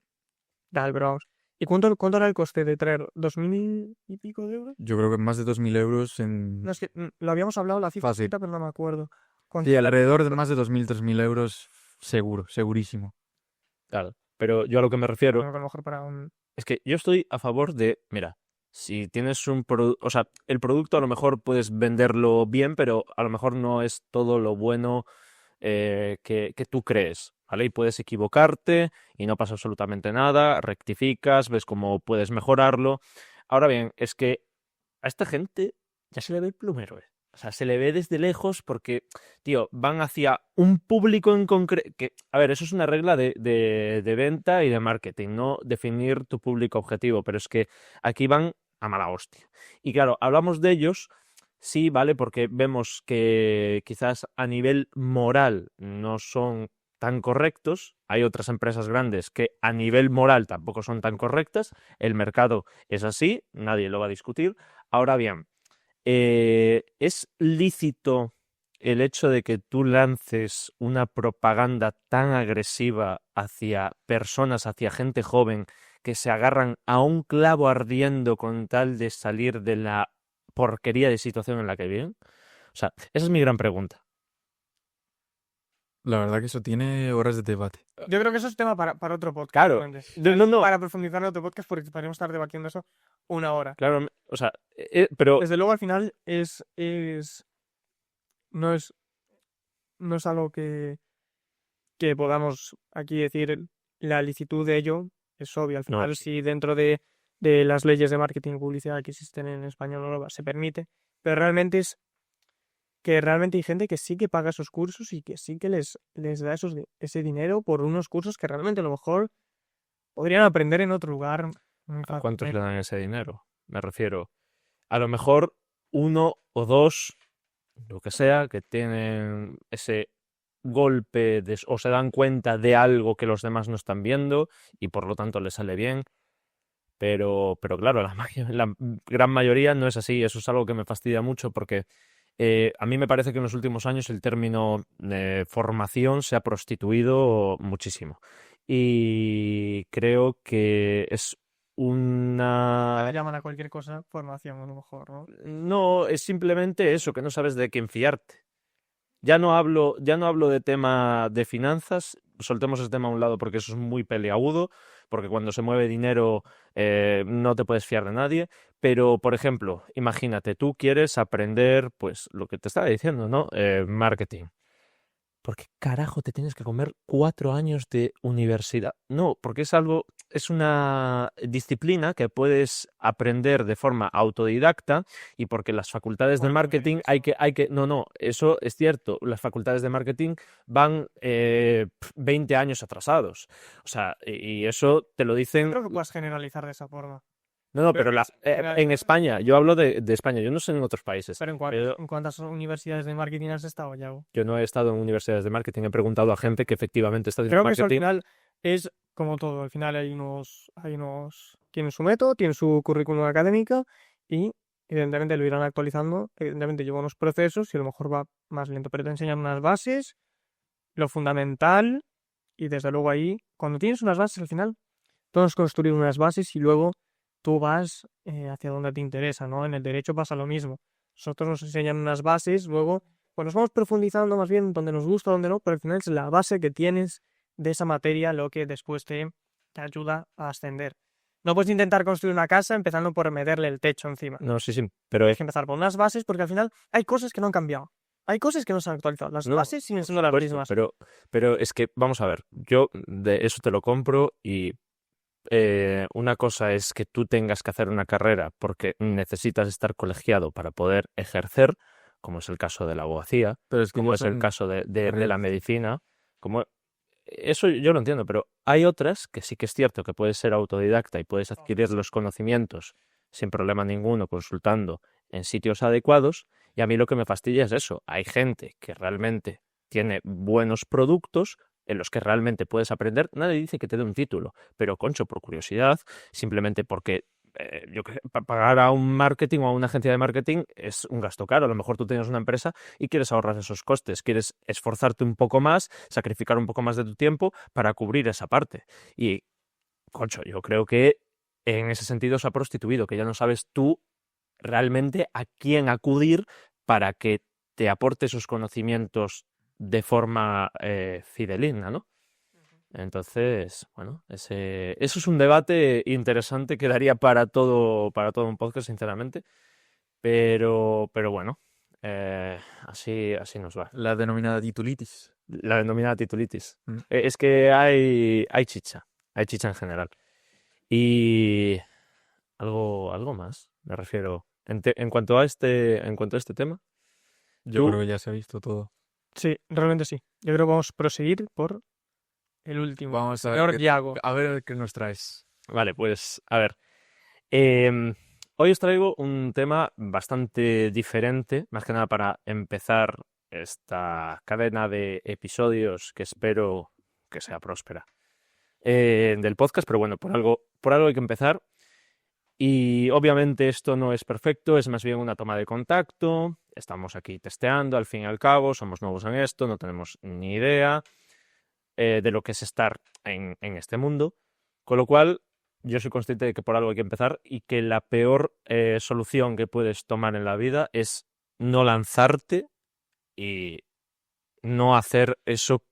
tal, pero vamos. ¿Y cuánto era el coste de traer? ¿2.000 y pico de euros? Yo creo que más de 2.000 euros en... No, es que lo habíamos hablado la cifra, Fácil. pero no me acuerdo. ¿Cuánto Sí, era? alrededor de más de 2.000, 3.000 euros, seguro, segurísimo. Claro, pero yo a lo que me A refiero lo mejor para un... es que yo estoy a favor de. Mira, si tienes un producto. O sea, el producto a lo mejor puedes venderlo bien, pero a lo mejor no es todo lo bueno que tú crees, ¿vale? Y puedes equivocarte y no pasa absolutamente nada, rectificas, ves cómo puedes mejorarlo. Ahora bien, es que a esta gente ya se le ve el plumero, ¿eh? O sea, se le ve desde lejos porque, tío, van hacia un público en concreto. Que, a ver, eso es una regla de venta y de marketing, no definir tu público objetivo, pero es que aquí van a mala hostia. Y claro, hablamos de ellos. Sí, vale, porque vemos que quizás a nivel moral no son tan correctos. Hay otras empresas grandes que a nivel moral tampoco son tan correctas. El mercado es así, nadie lo va a discutir. Ahora bien, ¿es lícito el hecho de que tú lances una propaganda tan agresiva hacia personas, hacia gente joven, que se agarran a un clavo ardiendo con tal de salir de la porquería de situación en la que viven? O sea, esa es mi gran pregunta. La verdad que eso tiene horas de debate. Yo creo que eso es tema para otro podcast. Claro. realmente. No. Para profundizar en otro podcast, porque podríamos estar debatiendo eso una hora. Claro, o sea, pero Desde luego, al final, no es algo que podamos aquí decir la licitud de ello. Es obvio. Al No, final, si dentro de las leyes de marketing y publicidad que existen en español o se permite, pero realmente es que realmente hay gente que sí que paga esos cursos y que sí que les da ese dinero por unos cursos que realmente a lo mejor podrían aprender en otro lugar muy ¿a cuántos le fácilmente. dan ese dinero? Me refiero, a lo mejor uno o dos, lo que sea, que tienen ese golpe o se dan cuenta de algo que los demás no están viendo y por lo tanto les sale bien. Pero claro, la gran mayoría no es así. Eso es algo que me fastidia mucho porque A mí me parece que en los últimos años el término formación se ha prostituido muchísimo. Y creo que es una... Llaman a cualquier cosa formación, a lo mejor, ¿no? No, es simplemente eso, que no sabes de quién fiarte. Ya no hablo de tema de finanzas, soltemos ese tema a un lado porque eso es muy peliagudo, porque cuando se mueve dinero no te puedes fiar de nadie, pero por ejemplo, imagínate, tú quieres aprender, pues lo que te estaba diciendo, ¿no? Marketing. ¿Por qué carajo te tienes que comer 4 años de universidad? No, porque es una disciplina que puedes aprender de forma autodidacta y porque las facultades de Bueno, marketing no, eso es cierto, las facultades de marketing van 20 años atrasados. O sea, y eso te lo dicen... Creo que puedes generalizar de esa forma. No, Pero pero en España, yo hablo de España, yo no sé en otros países. Pero ¿en cuántas universidades de marketing has estado, Yago? Yo no he estado en universidades de marketing, he preguntado a gente que efectivamente está Creo haciendo que eso al marketing. final es como todo. Al final tienen su método, tienen su currículum académico y evidentemente lo irán actualizando. Evidentemente lleva unos procesos y a lo mejor va más lento, pero te enseñan unas bases, lo fundamental y desde luego ahí, cuando tienes unas bases al final, todo es construir unas bases y luego tú vas hacia donde te interesa, ¿no? En el derecho pasa lo mismo. Nosotros nos enseñan unas bases, luego pues nos vamos profundizando más bien donde nos gusta, donde no, pero al final es la base que tienes de esa materia lo que después te ayuda a ascender. No puedes intentar construir una casa empezando por meterle el techo encima. No, sí, pero Tienes que empezar por unas bases porque al final hay cosas que no han cambiado. Hay cosas que no se han actualizado. Las No, bases siguen siendo las mismas. pero es que, vamos a ver, yo de eso te lo compro y una cosa es que tú tengas que hacer una carrera porque necesitas estar colegiado para poder ejercer, como es el caso de la abogacía, Pero es que como ya es el son caso de la carreras. medicina, como eso yo lo entiendo, pero hay otras que sí que es cierto que puedes ser autodidacta y puedes adquirir los conocimientos sin problema ninguno consultando en sitios adecuados, y a mí lo que me fastidia es eso. Hay gente que realmente tiene buenos productos en los que realmente puedes aprender. Nadie dice que te dé un título, pero concho, por curiosidad, simplemente porque pagar a un marketing o a una agencia de marketing es un gasto caro. A lo mejor tú tienes una empresa y quieres ahorrar esos costes, quieres esforzarte un poco más, sacrificar un poco más de tu tiempo para cubrir esa parte. Y, concho, yo creo que en ese sentido se ha prostituido, que ya no sabes tú realmente a quién acudir para que te aporte esos conocimientos de forma fidedigna, ¿no? Entonces, bueno, eso es un debate interesante que daría para todo un podcast, sinceramente. Pero bueno, así nos va. La denominada titulitis. La denominada titulitis. Mm. Es que hay chicha en general. Y algo más, me refiero. En cuanto a este tema, Yo tú- creo que ya se ha visto todo. Sí, realmente sí. Yo creo que vamos a proseguir por el último. Vamos a Señor ver, Yago. a ver qué nos traes. vale, pues a ver. Hoy os traigo un tema bastante diferente, más que nada para empezar esta cadena de episodios que espero que sea próspera del podcast, pero bueno, por algo hay que empezar. Y obviamente esto no es perfecto, es más bien una toma de contacto. Estamos aquí testeando, al fin y al cabo, somos nuevos en esto, no tenemos ni idea de lo que es estar en este mundo. Con lo cual, yo soy consciente de que por algo hay que empezar y que la peor solución que puedes tomar en la vida es no lanzarte y no hacer eso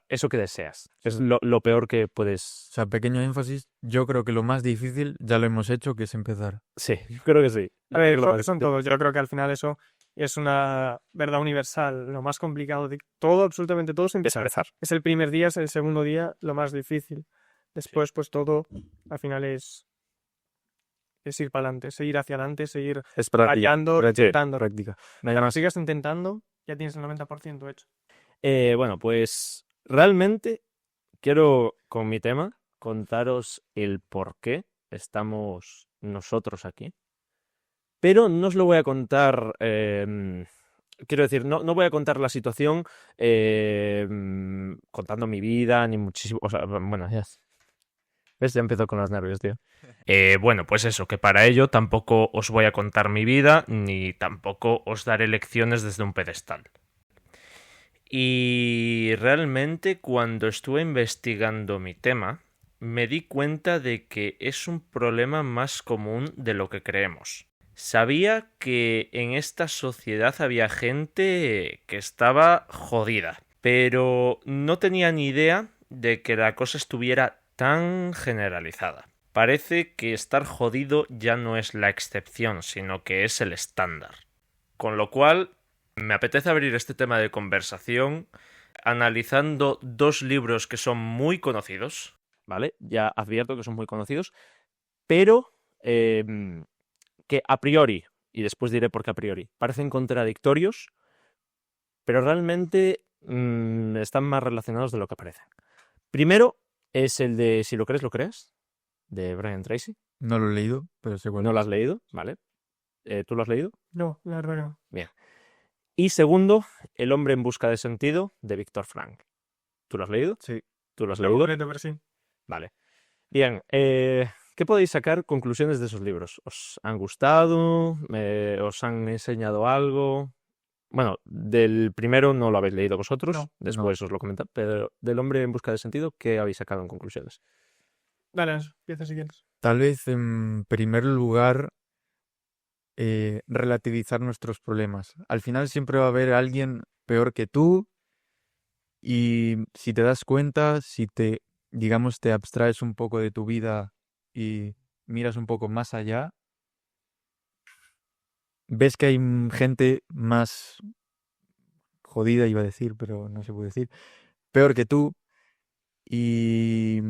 eso que deseas. Es lo peor que O puedes... sea, pequeño énfasis, yo creo que lo más difícil ya lo hemos hecho, que es empezar. Sí, yo creo que sí. A ver, Lo más- son todos. Yo creo que al final eso es una verdad universal. Lo más complicado de todo, absolutamente todo, es empezar. Empezar. Es el primer día, es el segundo día lo más difícil. Después, pues todo, al final es ir para adelante, seguir hacia adelante, seguir Es fallando, intentando. Práctica. Cuando sigas intentando, ya tienes el 90% hecho. Bueno, pues realmente quiero con mi tema contaros el por qué estamos nosotros aquí. Pero no os lo voy a contar, quiero decir, no voy a contar la situación contando mi vida, ni muchísimo, o sea, bueno, ya. ¿Ves? Ya empezó con los nervios, tío. Bueno, pues eso, que para ello tampoco os voy a contar mi vida, ni tampoco os daré lecciones desde un pedestal. Y realmente cuando estuve investigando mi tema, me di cuenta de que es un problema más común de lo que creemos. Sabía que en esta sociedad había gente que estaba jodida, pero no tenía ni idea de que la cosa estuviera tan generalizada. Parece que estar jodido ya no es la excepción, sino que es el estándar. Con lo cual, me apetece abrir este tema de conversación analizando dos libros que son muy conocidos, ¿vale? Ya advierto que son muy conocidos, pero que a priori, y después diré por qué a priori, parecen contradictorios, pero realmente están más relacionados de lo que parecen. Primero es el de Si lo crees, lo crees, de Brian Tracy. No lo he leído, pero sé cuál ¿No lo es. has leído? ¿Vale? ¿Tú lo has leído? No, la verdad que no. Bien. Y segundo, El hombre en busca de sentido, de Viktor Frank. ¿Tú lo has leído? Sí. ¿Tú lo has No leído? completo, pero sí. Vale. Bien, ¿qué podéis sacar conclusiones de esos libros? ¿Os han gustado? ¿Os han enseñado algo? Bueno, del primero no lo habéis leído vosotros, No. después os lo comento, pero del hombre en busca de sentido, ¿qué habéis sacado en conclusiones? Dale, Anso, empieza si quieres. Tal vez en primer lugar relativizar nuestros problemas. Al final siempre va a haber alguien peor que tú y si te das cuenta, si te, digamos, te abstraes un poco de tu vida y miras un poco más allá, ves que hay gente más jodida, iba a decir, pero no se puede decir, peor que tú y,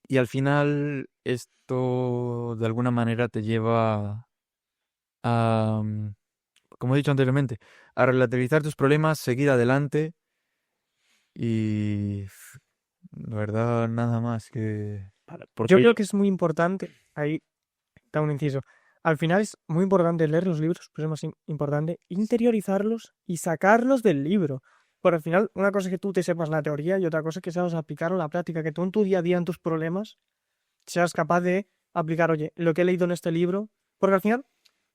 y al final esto de alguna manera te lleva a, como he dicho anteriormente, a relativizar tus problemas, seguir adelante y la verdad nada más que... Vale, Yo porque creo que es muy importante, ahí da un inciso. Al final es muy importante leer los libros, pero es más importante interiorizarlos y sacarlos del libro. Por al final, una cosa es que tú te sepas la teoría y otra cosa es que sepas aplicarlo en la práctica, que tú en tu día a día, en tus problemas, seas capaz de aplicar, oye, lo que he leído en este libro, porque al final,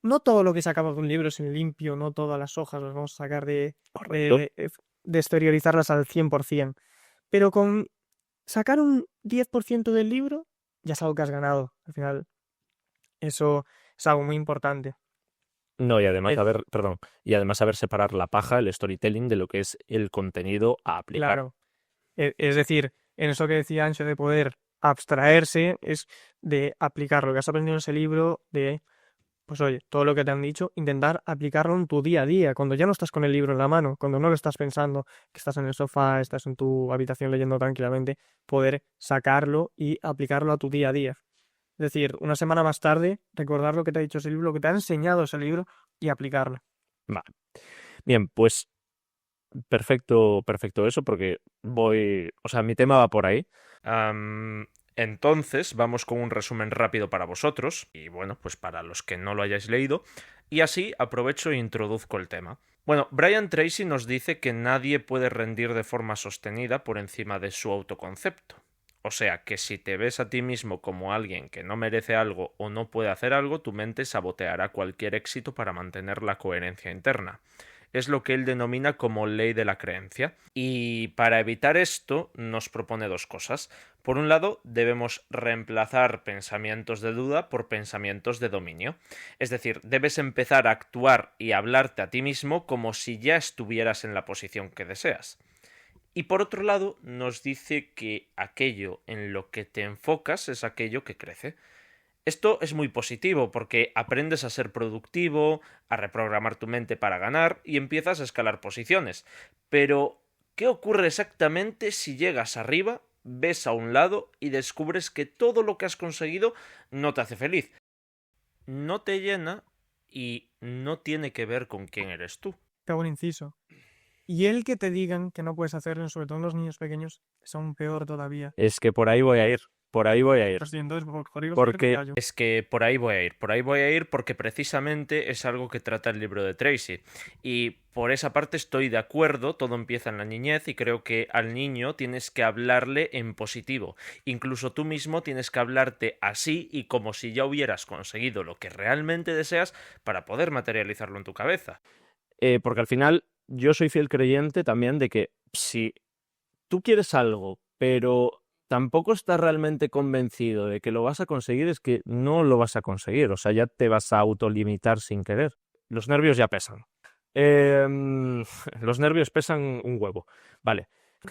no todo lo que sacamos de un libro es limpio, no todas las hojas las vamos a sacar Correcto. de exteriorizarlas al 100%, pero con sacar un 10% del libro, ya es algo que has ganado. Al final, eso es algo muy importante. No, y además El- saber separar la paja, el storytelling, de lo que es el contenido a aplicar. Claro. Es decir, en eso que decía Ancho de poder abstraerse, es de aplicar lo que has aprendido en ese libro, de, pues oye, todo lo que te han dicho, intentar aplicarlo en tu día a día, cuando ya no estás con el libro en la mano, cuando no lo estás pensando, que estás en el sofá, estás en tu habitación leyendo tranquilamente, poder sacarlo y aplicarlo a tu día a día. Es decir, una semana más tarde, recordar lo que te ha dicho ese libro, lo que te ha enseñado ese libro y aplicarlo. Vale. Bien, pues perfecto eso, porque mi tema va por ahí. Entonces, vamos con un resumen rápido para vosotros, y bueno, pues para los que no lo hayáis leído, y así aprovecho e introduzco el tema. Bueno, Brian Tracy nos dice que nadie puede rendir de forma sostenida por encima de su autoconcepto. O sea, que si te ves a ti mismo como alguien que no merece algo o no puede hacer algo, tu mente saboteará cualquier éxito para mantener la coherencia interna. Es lo que él denomina como ley de la creencia. Y para evitar esto nos propone dos cosas. Por un lado, debemos reemplazar pensamientos de duda por pensamientos de dominio. Es decir, debes empezar a actuar y hablarte a ti mismo como si ya estuvieras en la posición que deseas. Y por otro lado, nos dice que aquello en lo que te enfocas es aquello que crece. Esto es muy positivo porque aprendes a ser productivo, a reprogramar tu mente para ganar y empiezas a escalar posiciones. Pero, ¿qué ocurre exactamente si llegas arriba, ves a un lado y descubres que todo lo que has conseguido no te hace feliz? No te llena y no tiene que ver con quién eres tú. Te hago un inciso. Y el que te digan que no puedes hacerlo, sobre todo en los niños pequeños, es aún peor todavía. Es que por ahí voy a ir. Pues sí, entonces, Porque es que por ahí voy a ir porque precisamente es algo que trata el libro de Tracy. Y por esa parte estoy de acuerdo, todo empieza en la niñez y creo que al niño tienes que hablarle en positivo. Incluso tú mismo tienes que hablarte así y como si ya hubieras conseguido lo que realmente deseas para poder materializarlo en tu cabeza. Porque al final yo soy fiel creyente también de que si tú quieres algo, pero tampoco estás realmente convencido de que lo vas a conseguir, es que no lo vas a conseguir. O sea, ya te vas a autolimitar sin querer. Los nervios ya pesan. Los nervios pesan un huevo. Vale.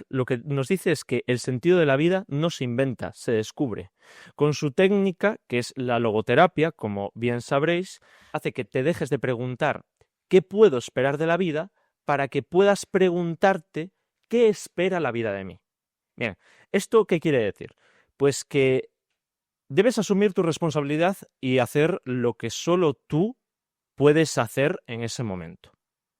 Lo que nos dice es que el sentido de la vida no se inventa, se descubre. Con su técnica, que es la logoterapia, como bien sabréis, hace que te dejes de preguntar ¿qué puedo esperar de la vida? Para que puedas preguntarte ¿qué espera la vida de mí? Bien, ¿esto qué quiere decir? Pues que debes asumir tu responsabilidad y hacer lo que solo tú puedes hacer en ese momento,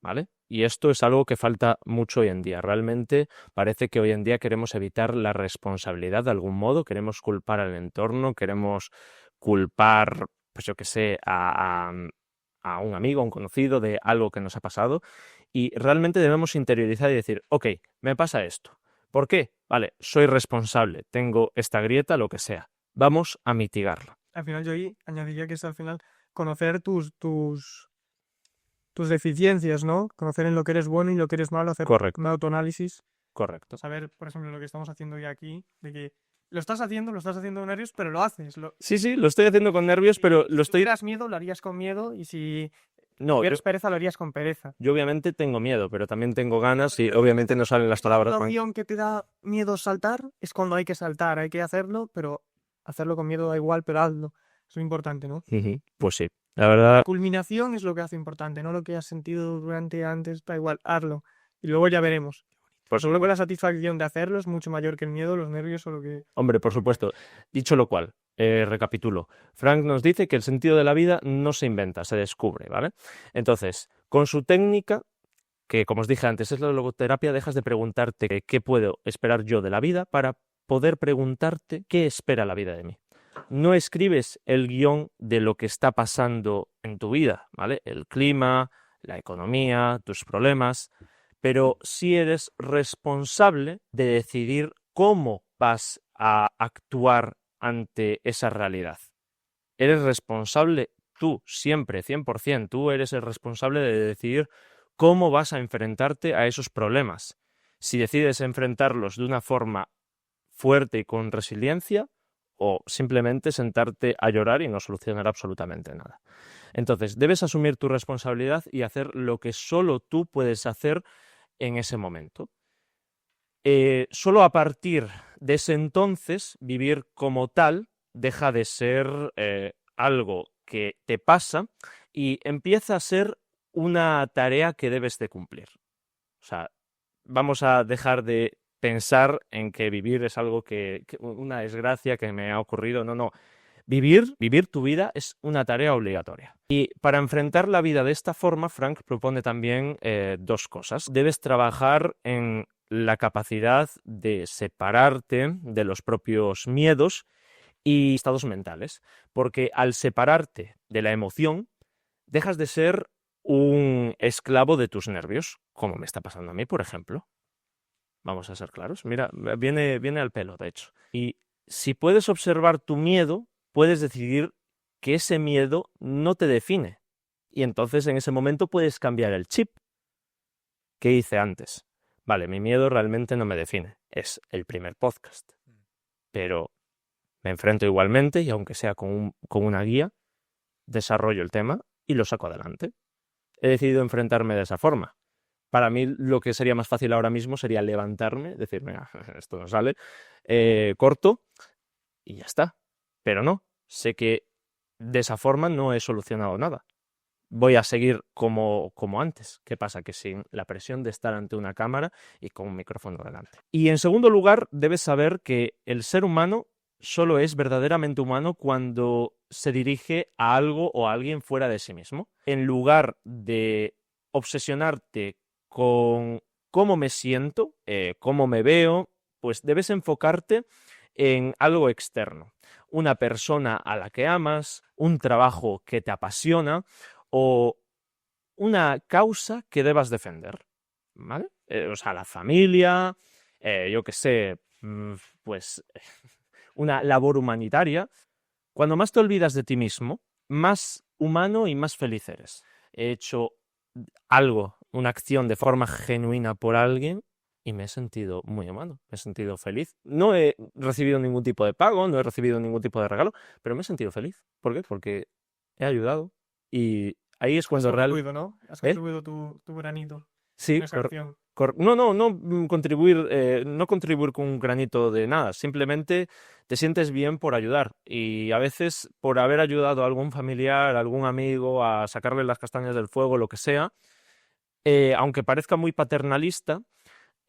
¿vale? Y esto es algo que falta mucho hoy en día. Realmente parece que hoy en día queremos evitar la responsabilidad de algún modo, queremos culpar al entorno, queremos culpar, pues yo qué sé, a un amigo, a un conocido de algo que nos ha pasado y realmente debemos interiorizar y decir, ok, me pasa esto. ¿Por qué? Vale, soy responsable, tengo esta grieta, lo que sea. Vamos a mitigarla. Al final yo ahí añadiría que es al final conocer tus deficiencias, ¿no? Conocer en lo que eres bueno y lo que eres malo, hacer Correcto. un autoanálisis, Correcto. saber, por ejemplo, lo que estamos haciendo hoy aquí, de que lo estás haciendo de nervios, pero lo haces. Sí, lo estoy haciendo con nervios, pero Si lo estoy... tuvieras miedo, lo harías con miedo, y si No, tuvieras pereza, lo harías con pereza. yo obviamente tengo miedo, pero también tengo ganas y obviamente no salen las palabras. Un avión que te da miedo saltar es cuando hay que saltar, hay que hacerlo, pero hacerlo con miedo da igual, pero hazlo. Eso es importante, ¿no? Ujú, pues sí, la verdad, La culminación es lo que hace importante, no lo que has sentido durante antes, da igual, hazlo. Y luego ya veremos. pues Seguro que la satisfacción de hacerlo es mucho mayor que el miedo, los nervios o lo que... hombre, por supuesto. Dicho lo cual, recapitulo. Frank nos dice que el sentido de la vida no se inventa, se descubre, ¿vale? Entonces, con su técnica, que como os dije antes es la logoterapia, dejas de preguntarte qué puedo esperar yo de la vida para poder preguntarte qué espera la vida de mí. No escribes el guión de lo que está pasando en tu vida, ¿vale? El clima, la economía, tus problemas, pero sí eres responsable de decidir cómo vas a actuar ante esa realidad. Eres responsable tú, siempre, 100%. Tú eres el responsable de decidir cómo vas a enfrentarte a esos problemas. Si decides enfrentarlos de una forma fuerte y con resiliencia, o simplemente sentarte a llorar y no solucionar absolutamente nada. Entonces, debes asumir tu responsabilidad y hacer lo que solo tú puedes hacer en ese momento. Solo a partir de ese entonces, vivir como tal deja de ser algo que te pasa y empieza a ser una tarea que debes de cumplir. O sea, vamos a dejar de pensar en que vivir es algo que una desgracia que me ha ocurrido. No. Vivir tu vida es una tarea obligatoria. Y para enfrentar la vida de esta forma, Frank propone también dos cosas. Debes trabajar en la capacidad de separarte de los propios miedos y estados mentales, porque al separarte de la emoción, dejas de ser un esclavo de tus nervios, como me está pasando a mí, por ejemplo. Vamos a ser claros. Mira, viene al pelo, de hecho. Y si puedes observar tu miedo, puedes decidir que ese miedo no te define. Y entonces en ese momento puedes cambiar el chip. ¿Qué hice antes? Vale, mi miedo realmente no me define. Es el primer podcast. Pero me enfrento igualmente y aunque sea con una guía, desarrollo el tema y lo saco adelante. He decidido enfrentarme de esa forma. Para mí lo que sería más fácil ahora mismo sería levantarme, decir, venga, esto no sale, corto y ya está. Pero no, sé que de esa forma no he solucionado nada. Voy a seguir como antes. ¿Qué pasa? Que sin la presión de estar ante una cámara y con un micrófono delante. Y en segundo lugar, debes saber que el ser humano solo es verdaderamente humano cuando se dirige a algo o a alguien fuera de sí mismo. En lugar de obsesionarte con cómo me siento, cómo me veo, pues debes enfocarte en algo externo. Una persona a la que amas, un trabajo que te apasiona o una causa que debas defender, ¿vale? O sea, la familia, yo qué sé, pues una labor humanitaria. Cuando más te olvidas de ti mismo, más humano y más feliz eres. He hecho algo, una acción de forma genuina por alguien y me he sentido muy humano, me he sentido feliz. No he recibido ningún tipo de pago, no he recibido ningún tipo de regalo, pero me he sentido feliz. ¿Por qué? Porque he ayudado y ahí es Has cuando contribuido, ¿no? Has ¿Eh? contribuido tu granito Sí, en esa acción. no contribuir, no contribuir con un granito de nada, simplemente te sientes bien por ayudar y a veces por haber ayudado a algún familiar, a algún amigo a sacarle las castañas del fuego, lo que sea, aunque parezca muy paternalista,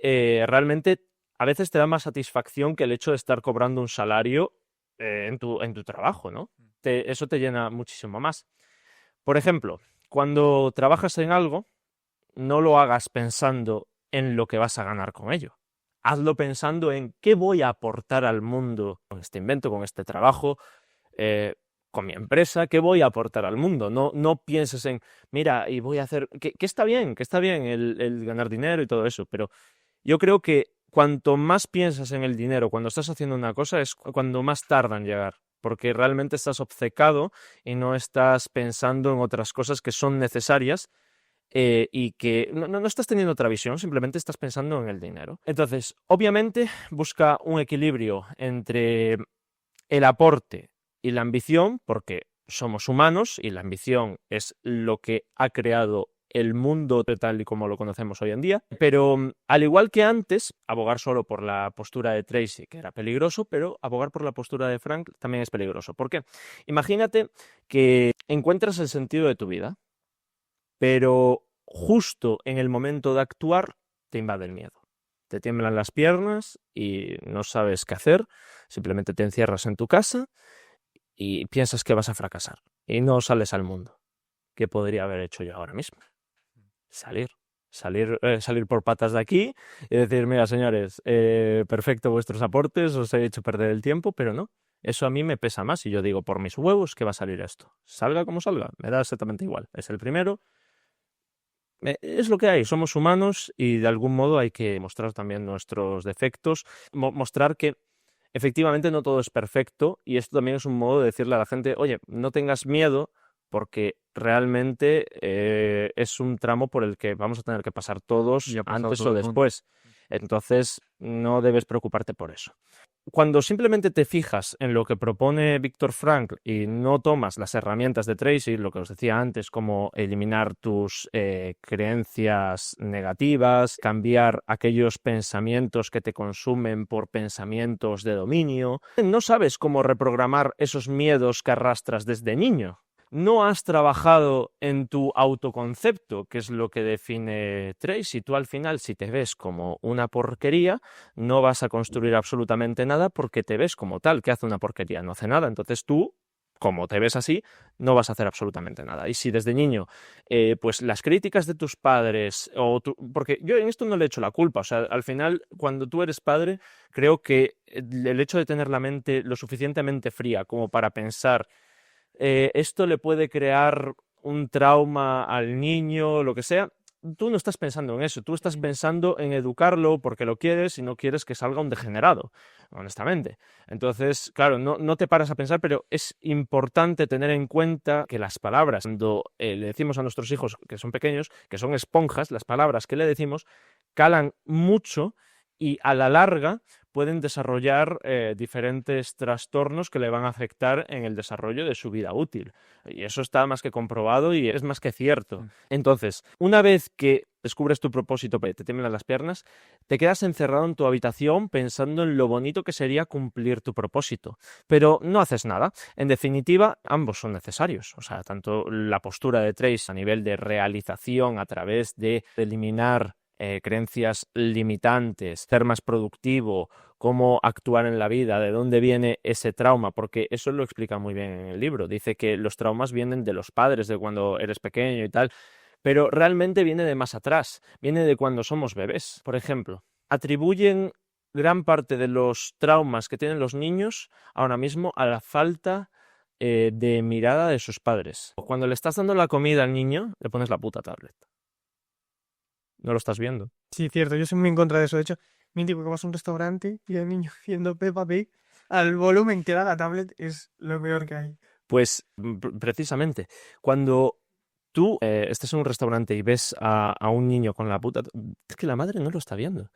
realmente a veces te da más satisfacción que el hecho de estar cobrando un salario en tu trabajo, ¿no? Eso te llena muchísimo más. Por ejemplo, cuando trabajas en algo, no lo hagas pensando en lo que vas a ganar con ello. Hazlo pensando en qué voy a aportar al mundo con este invento, con este trabajo, eh, con mi empresa, qué voy a aportar al mundo. No pienses en, mira, y voy a hacer, que está bien el ganar dinero y todo eso, pero yo creo que cuanto más piensas en el dinero cuando estás haciendo una cosa es cuando más tarda en llegar, porque realmente estás obcecado y no estás pensando en otras cosas que son necesarias y que no estás teniendo otra visión, simplemente estás pensando en el dinero. Entonces, obviamente, busca un equilibrio entre el aporte y la ambición, porque somos humanos y la ambición es lo que ha creado el mundo tal y como lo conocemos hoy en día, pero al igual que antes, abogar solo por la postura de Tracy, que era peligroso, pero abogar por la postura de Frank también es peligroso. ¿Por qué? Imagínate que encuentras el sentido de tu vida, pero justo en el momento de actuar te invade el miedo. Te tiemblan las piernas y no sabes qué hacer, simplemente te encierras en tu casa y piensas que vas a fracasar y no sales al mundo. ¿Qué podría haber hecho yo ahora mismo? Salir por patas de aquí y decir, mira, señores, perfecto vuestros aportes, os he hecho perder el tiempo, pero no. Eso a mí me pesa más y yo digo, por mis huevos, que va a salir esto. Salga como salga, me da exactamente igual. Es el primero. Es lo que hay, somos humanos y de algún modo hay que mostrar también nuestros defectos, mostrar que efectivamente no todo es perfecto y esto también es un modo de decirle a la gente, oye, no tengas miedo porque realmente es un tramo por el que vamos a tener que pasar todos Ya ha pasado antes todo o el mundo. después. Entonces, no debes preocuparte por eso. Cuando simplemente te fijas en lo que propone Viktor Frankl y no tomas las herramientas de Tracy, lo que os decía antes, como eliminar tus creencias negativas, cambiar aquellos pensamientos que te consumen por pensamientos de dominio, no sabes cómo reprogramar esos miedos que arrastras desde niño. No has trabajado en tu autoconcepto, que es lo que define Tracy. Tú al final, si te ves como una porquería, no vas a construir absolutamente nada porque te ves como tal, que hace una porquería, no hace nada. Entonces tú, como te ves así, no vas a hacer absolutamente nada. Y si desde niño, pues las críticas de tus padres, porque yo en esto no le echo la culpa, o sea, al final, cuando tú eres padre, creo que el hecho de tener la mente lo suficientemente fría como para pensar esto le puede crear un trauma al niño, lo que sea. Tú no estás pensando en eso, tú estás pensando en educarlo porque lo quieres y no quieres que salga un degenerado, honestamente. Entonces, claro, no te paras a pensar, pero es importante tener en cuenta que las palabras, cuando le decimos a nuestros hijos que son pequeños, que son esponjas, las palabras que le decimos calan mucho y a la larga pueden desarrollar diferentes trastornos que le van a afectar en el desarrollo de su vida útil. Y eso está más que comprobado y es más que cierto. Entonces, una vez que descubres tu propósito, te tiemblan las piernas, te quedas encerrado en tu habitación pensando en lo bonito que sería cumplir tu propósito. Pero no haces nada. En definitiva, ambos son necesarios. O sea, tanto la postura de Trace a nivel de realización a través de eliminar creencias limitantes, ser más productivo, cómo actuar en la vida, de dónde viene ese trauma, porque eso lo explica muy bien en el libro. Dice que los traumas vienen de los padres, de cuando eres pequeño y tal, pero realmente viene de más atrás, viene de cuando somos bebés. Por ejemplo, atribuyen gran parte de los traumas que tienen los niños ahora mismo a la falta de mirada de sus padres. Cuando le estás dando la comida al niño, le pones la puta tablet. No lo estás viendo. Sí, cierto, yo soy muy en contra de eso. De hecho, mítico que vas a un restaurante y el niño viendo Peppa Pig al volumen que da la tablet es lo peor que hay. Pues precisamente, cuando tú estés en un restaurante y ves a un niño con la puta... Es que la madre no lo está viendo.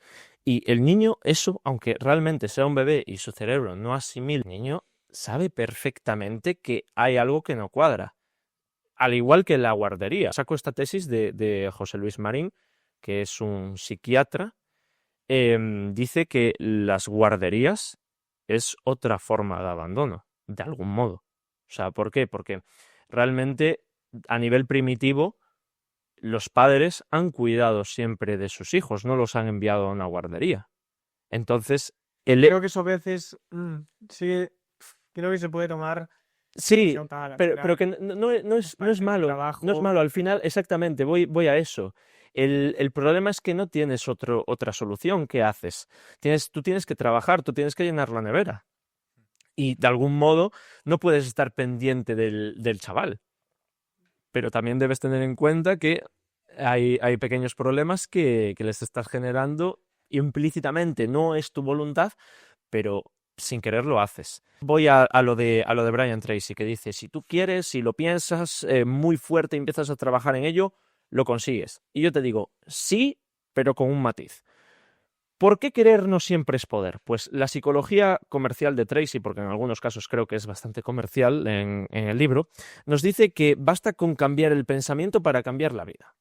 Y el niño, eso, aunque realmente sea un bebé y su cerebro no asimila, el niño sabe perfectamente que hay algo que no cuadra. Al igual que la guardería. Saco esta tesis de José Luis Marín, que es un psiquiatra. Dice que las guarderías es otra forma de abandono, de algún modo. O sea, ¿por qué? Porque realmente a nivel primitivo los padres han cuidado siempre de sus hijos, no los han enviado a una guardería. Entonces, Creo que eso a veces sí, creo que se puede tomar sí, demasiado tal, al pero final, que no es parte del malo, no es trabajo. malo. Al final, exactamente, voy a eso. El problema es que no tienes otra solución. ¿Qué haces? Tú tienes que trabajar, tú tienes que llenar la nevera. Y de algún modo no puedes estar pendiente del chaval. Pero también debes tener en cuenta que hay pequeños problemas que les estás generando implícitamente. No es tu voluntad, pero sin querer lo haces. Voy a lo de Brian Tracy, que dice, si tú quieres, si lo piensas muy fuerte y empiezas a trabajar en ello, lo consigues. Y yo te digo, sí, pero con un matiz. ¿Por qué querer no siempre es poder? Pues la psicología comercial de Tracy, porque en algunos casos creo que es bastante comercial en el libro, nos dice que basta con cambiar el pensamiento para cambiar la vida.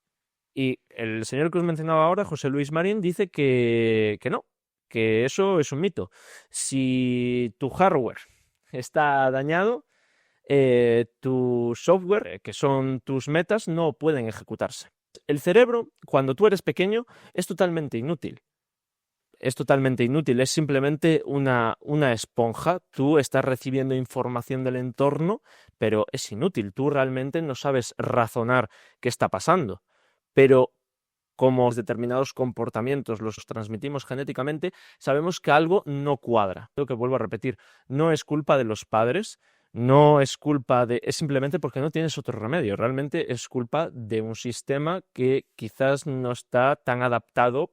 Y el señor que os mencionaba ahora, José Luis Marín, dice que no, que eso es un mito. Si tu hardware está dañado, tu software, que son tus metas, no pueden ejecutarse. El cerebro, cuando tú eres pequeño, es totalmente inútil. Es totalmente inútil, es simplemente una esponja. Tú estás recibiendo información del entorno, pero es inútil. Tú realmente no sabes razonar qué está pasando. Pero como determinados comportamientos los transmitimos genéticamente, sabemos que algo no cuadra. Lo que vuelvo a repetir, no es culpa de los padres, no es culpa es simplemente porque no tienes otro remedio. Realmente es culpa de un sistema que quizás no está tan adaptado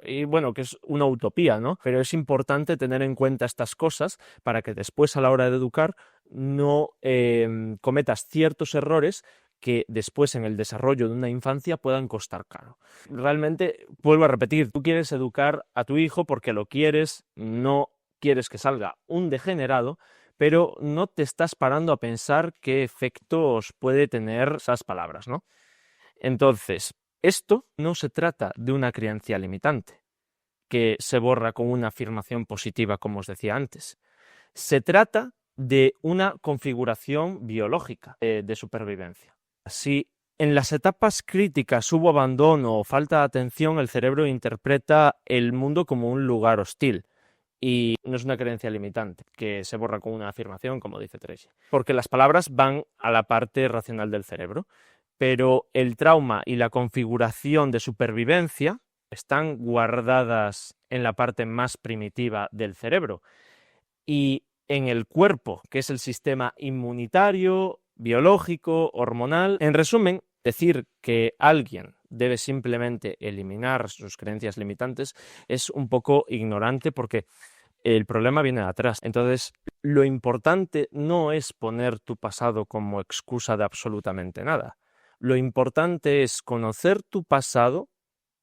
y bueno, que es una utopía, ¿no? Pero es importante tener en cuenta estas cosas para que después a la hora de educar no cometas ciertos errores que después en el desarrollo de una infancia puedan costar caro. Realmente, vuelvo a repetir, tú quieres educar a tu hijo porque lo quieres, no quieres que salga un degenerado, pero no te estás parando a pensar qué efectos puede tener esas palabras, ¿no? Entonces, esto no se trata de una creencia limitante, que se borra con una afirmación positiva, como os decía antes. Se trata de una configuración biológica de supervivencia. Si en las etapas críticas hubo abandono o falta de atención, el cerebro interpreta el mundo como un lugar hostil. Y no es una creencia limitante, que se borra con una afirmación, como dice Tracy. Porque las palabras van a la parte racional del cerebro, pero el trauma y la configuración de supervivencia están guardadas en la parte más primitiva del cerebro. Y en el cuerpo, que es el sistema inmunitario, biológico, hormonal. En resumen, decir que alguien debe simplemente eliminar sus creencias limitantes es un poco ignorante porque el problema viene de atrás. Entonces, lo importante no es poner tu pasado como excusa de absolutamente nada. Lo importante es conocer tu pasado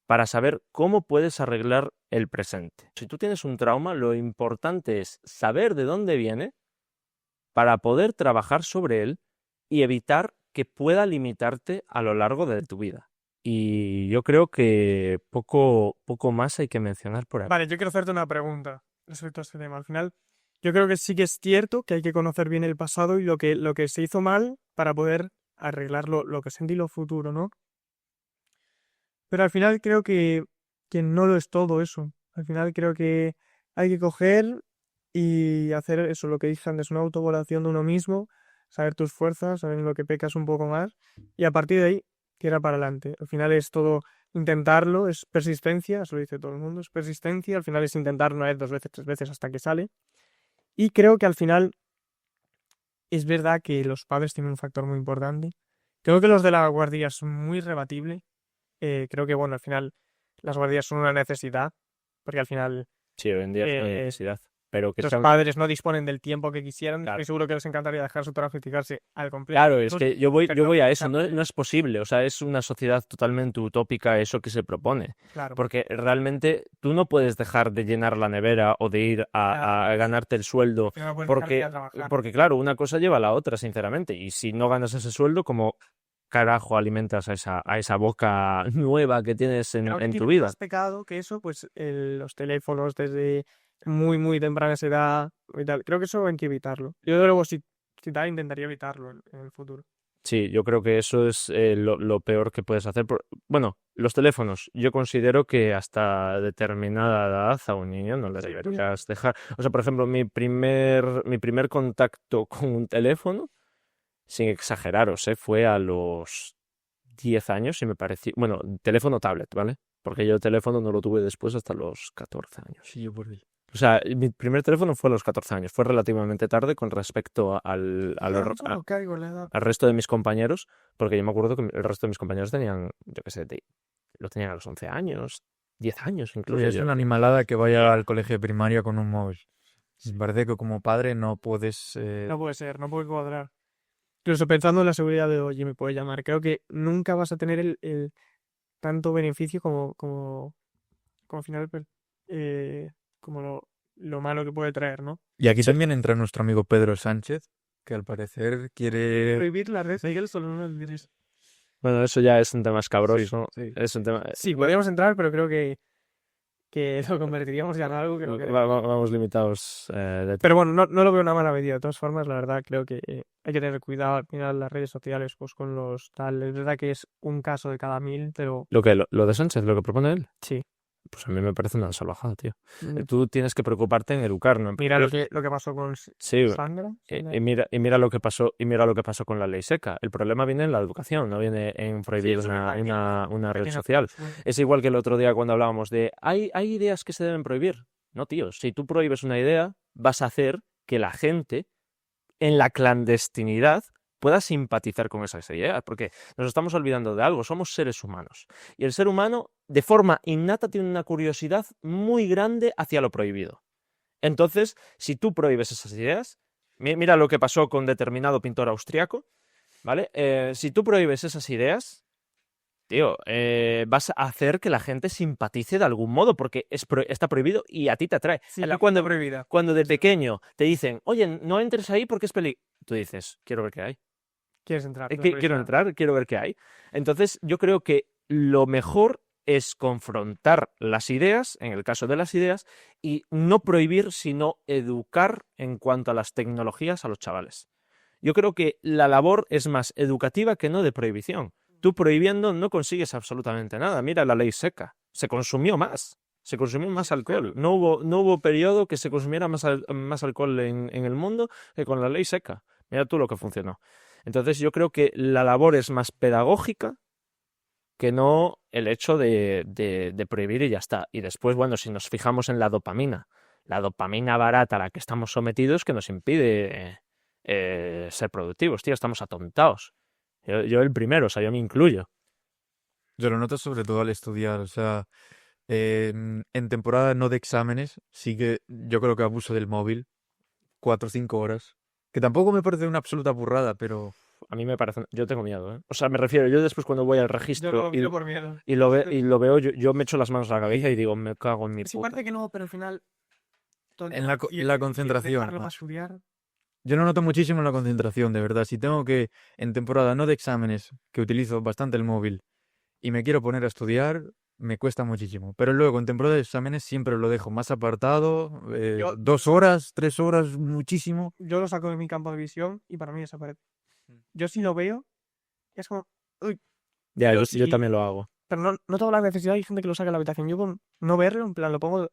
para saber cómo puedes arreglar el presente. Si tú tienes un trauma, lo importante es saber de dónde viene para poder trabajar sobre él y evitar que pueda limitarte a lo largo de tu vida. Y yo creo que poco más hay que mencionar por aquí. Vale, yo quiero hacerte una pregunta respecto a este tema. Al final, yo creo que sí que es cierto que hay que conocer bien el pasado y lo que se hizo mal para poder arreglar lo que sentí lo futuro, ¿no? Pero al final creo que no lo es todo eso. Al final creo que hay que coger y hacer eso, lo que dije antes, una autoevaluación de uno mismo, saber tus fuerzas, saber en lo que pecas un poco más y a partir de ahí tirar para adelante. Al final es todo intentarlo, es persistencia, eso lo dice todo el mundo, es persistencia, al final es intentar una vez, dos veces, tres veces hasta que sale. Y creo que al final es verdad que los padres tienen un factor muy importante. Creo que los de la guardia son muy rebatible. Creo que, bueno, al final las guardias son una necesidad, porque al final Sí, hoy en día es una eh, necesidad. Pero que los sean- padres no disponen del tiempo que quisieran. Claro. Estoy seguro que les encantaría dejar su trabajo y dedicarse al completo. Claro, es que yo voy a eso, Claro. no es posible, o sea, es una sociedad totalmente utópica eso que se propone, Claro. porque realmente tú no puedes dejar de llenar la nevera o de ir a ganarte el sueldo, Al final puedes dejar de ir a porque, trabajar. claro, una cosa lleva a la otra, sinceramente, y si no ganas ese sueldo, ¿cómo carajo alimentas a esa boca nueva que tienes Creo que en tu tiene vida? más pecado que eso, pues los teléfonos desde muy, muy temprana edad y tal. Creo que eso hay que evitarlo. Yo, de luego, si tal, intentaría evitarlo en el futuro. Sí, yo creo que eso es lo peor que puedes hacer. Bueno, los teléfonos, yo considero que hasta determinada edad a un niño no le deberías dejar. O sea, por ejemplo, mi primer contacto con un teléfono, sin exageraros, fue a los 10 años y me pareció, bueno, teléfono tablet, ¿vale? Porque yo el teléfono no lo tuve después hasta los 14 años. Sí, yo por ahí. O sea, mi primer teléfono fue a los 14 años. Fue relativamente tarde con respecto No caigo en la edad. al resto de mis compañeros, porque yo me acuerdo que el resto de mis compañeros tenían, yo qué sé, lo tenían a los 11 años, 10 años incluso. Es yo. una animalada que vaya al colegio de primaria con un móvil. Me parece que como padre no puedes... No puede ser, no puede cuadrar. Incluso pensando en la seguridad de oye, me puede llamar. Creo que nunca vas a tener el tanto beneficio como al final, como lo malo que puede traer, ¿no? Y aquí también entra nuestro amigo Pedro Sánchez, que al parecer quiere... Prohibir las redes sociales solo no lo diréis. Bueno, eso ya es un tema escabroso. Sí. Es un tema. Sí, podríamos entrar, pero creo que lo convertiríamos ya en algo que no queremos. Vamos limitados de Pero bueno, no lo veo una mala medida. De todas formas, la verdad, creo que hay que tener cuidado al final las redes sociales, pues con los tal. Es verdad que es un caso de cada 1000, pero lo de Sánchez, lo que propone él. sí. Pues a mí me parece una salvajada, tío. Tú tienes que preocuparte en educar, ¿no? Mira lo que pasó con Sí, Sandra. y mira lo que pasó, con la ley seca. El problema viene en la educación, no viene en prohibir Sí, una red pequeña social. cosa. Es igual que el otro día cuando hablábamos de hay ideas que se deben prohibir. No, tío, si tú prohíbes una idea, vas a hacer que la gente en la clandestinidad pueda simpatizar con esas ideas, porque nos estamos olvidando de algo, somos seres humanos. Y el ser humano, de forma innata, tiene una curiosidad muy grande hacia lo prohibido. Entonces, si tú prohíbes esas ideas, mira lo que pasó con determinado pintor austriaco, ¿vale? Si tú prohíbes esas ideas, tío, vas a hacer que la gente simpatice de algún modo, porque está prohibido y a ti te atrae. Sí, A ti la cuando, prohibida. cuando de pequeño te dicen, oye, no entres ahí porque es peligro, tú dices, quiero ver qué hay. ¿Quieres entrar? Quiero entrar, quiero ver qué hay. Entonces, yo creo que lo mejor es confrontar las ideas, en el caso de las ideas, y no prohibir, sino educar en cuanto a las tecnologías a los chavales. Yo creo que la labor es más educativa que no de prohibición. Tú prohibiendo no consigues absolutamente nada. Mira la ley seca. Se consumió más alcohol. No hubo periodo que se consumiera más alcohol en el mundo que con la ley seca. Mira tú lo que funcionó. Entonces yo creo que la labor es más pedagógica que no el hecho de prohibir y ya está. Y después, bueno, si nos fijamos en la dopamina barata a la que estamos sometidos que nos impide ser productivos, tío, estamos atontados. Yo el primero, o sea, yo me incluyo. Yo lo noto sobre todo al estudiar, o sea, en temporada no de exámenes, sí que yo creo que abuso del móvil, 4 o 5 horas, que tampoco me parece una absoluta burrada, pero... A mí me parece... Yo tengo miedo, ¿eh? O sea, me refiero, yo después cuando voy al registro Yo por miedo. y lo veo, yo me echo las manos a la cabeza y digo, me cago en mi Sí, puta. parece que no, pero al final... En la concentración, dejarlo ¿no? para estudiar. Yo lo noto muchísimo en la concentración, de verdad. Si tengo que, en temporada no de exámenes, que utilizo bastante el móvil, y me quiero poner a estudiar, me cuesta muchísimo. Pero luego, en temporada de exámenes, siempre lo dejo más apartado, 2 horas, 3 horas, muchísimo. Yo lo saco de mi campo de visión y para mí desaparece. Yo sí lo veo, es como... Uy, Ya, Yo yo sí. también lo hago. pero no tengo la necesidad, hay gente que lo saca de la habitación. Yo con no verlo, en plan, lo pongo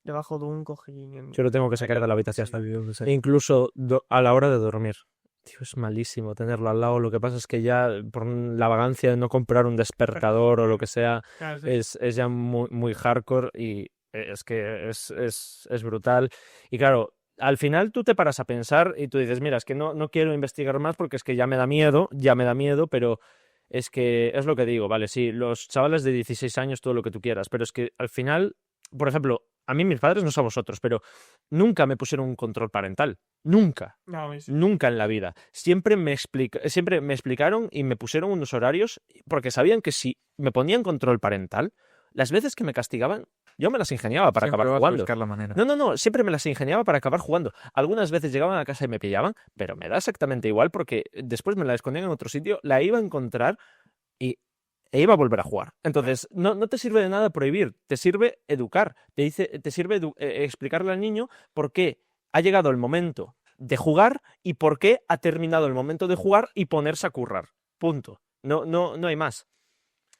debajo de un cojín. Yo lo tengo que sacar de la habitación. Sí. Incluso a la hora de dormir. Tío, es malísimo tenerlo al lado. Lo que pasa es que ya por la vagancia de no comprar un despertador o lo que sea, Claro, sí. es ya muy, muy hardcore y es que es brutal. Y claro, al final tú te paras a pensar y tú dices, mira, es que no quiero investigar más porque es que ya me da miedo, pero es que es lo que digo, vale, sí, los chavales de 16 años, todo lo que tú quieras, pero es que al final, por ejemplo, a mí mis padres, no sé a vosotros, pero nunca me pusieron un control parental, nunca. No, a mí sí. Nunca en la vida. Siempre me explicaron y me pusieron unos horarios porque sabían que si me ponían control parental, las veces que me castigaban, yo me las ingeniaba para Siempre acabar vas a jugando. buscar la manera. No, siempre me las ingeniaba para acabar jugando. Algunas veces llegaban a casa y me pillaban, pero me da exactamente igual porque después me la escondían en otro sitio, la iba a encontrar e iba a volver a jugar. Entonces, no te sirve de nada prohibir, te sirve educar, te sirve explicarle al niño por qué ha llegado el momento de jugar y por qué ha terminado el momento de jugar y ponerse a currar. Punto. No hay más.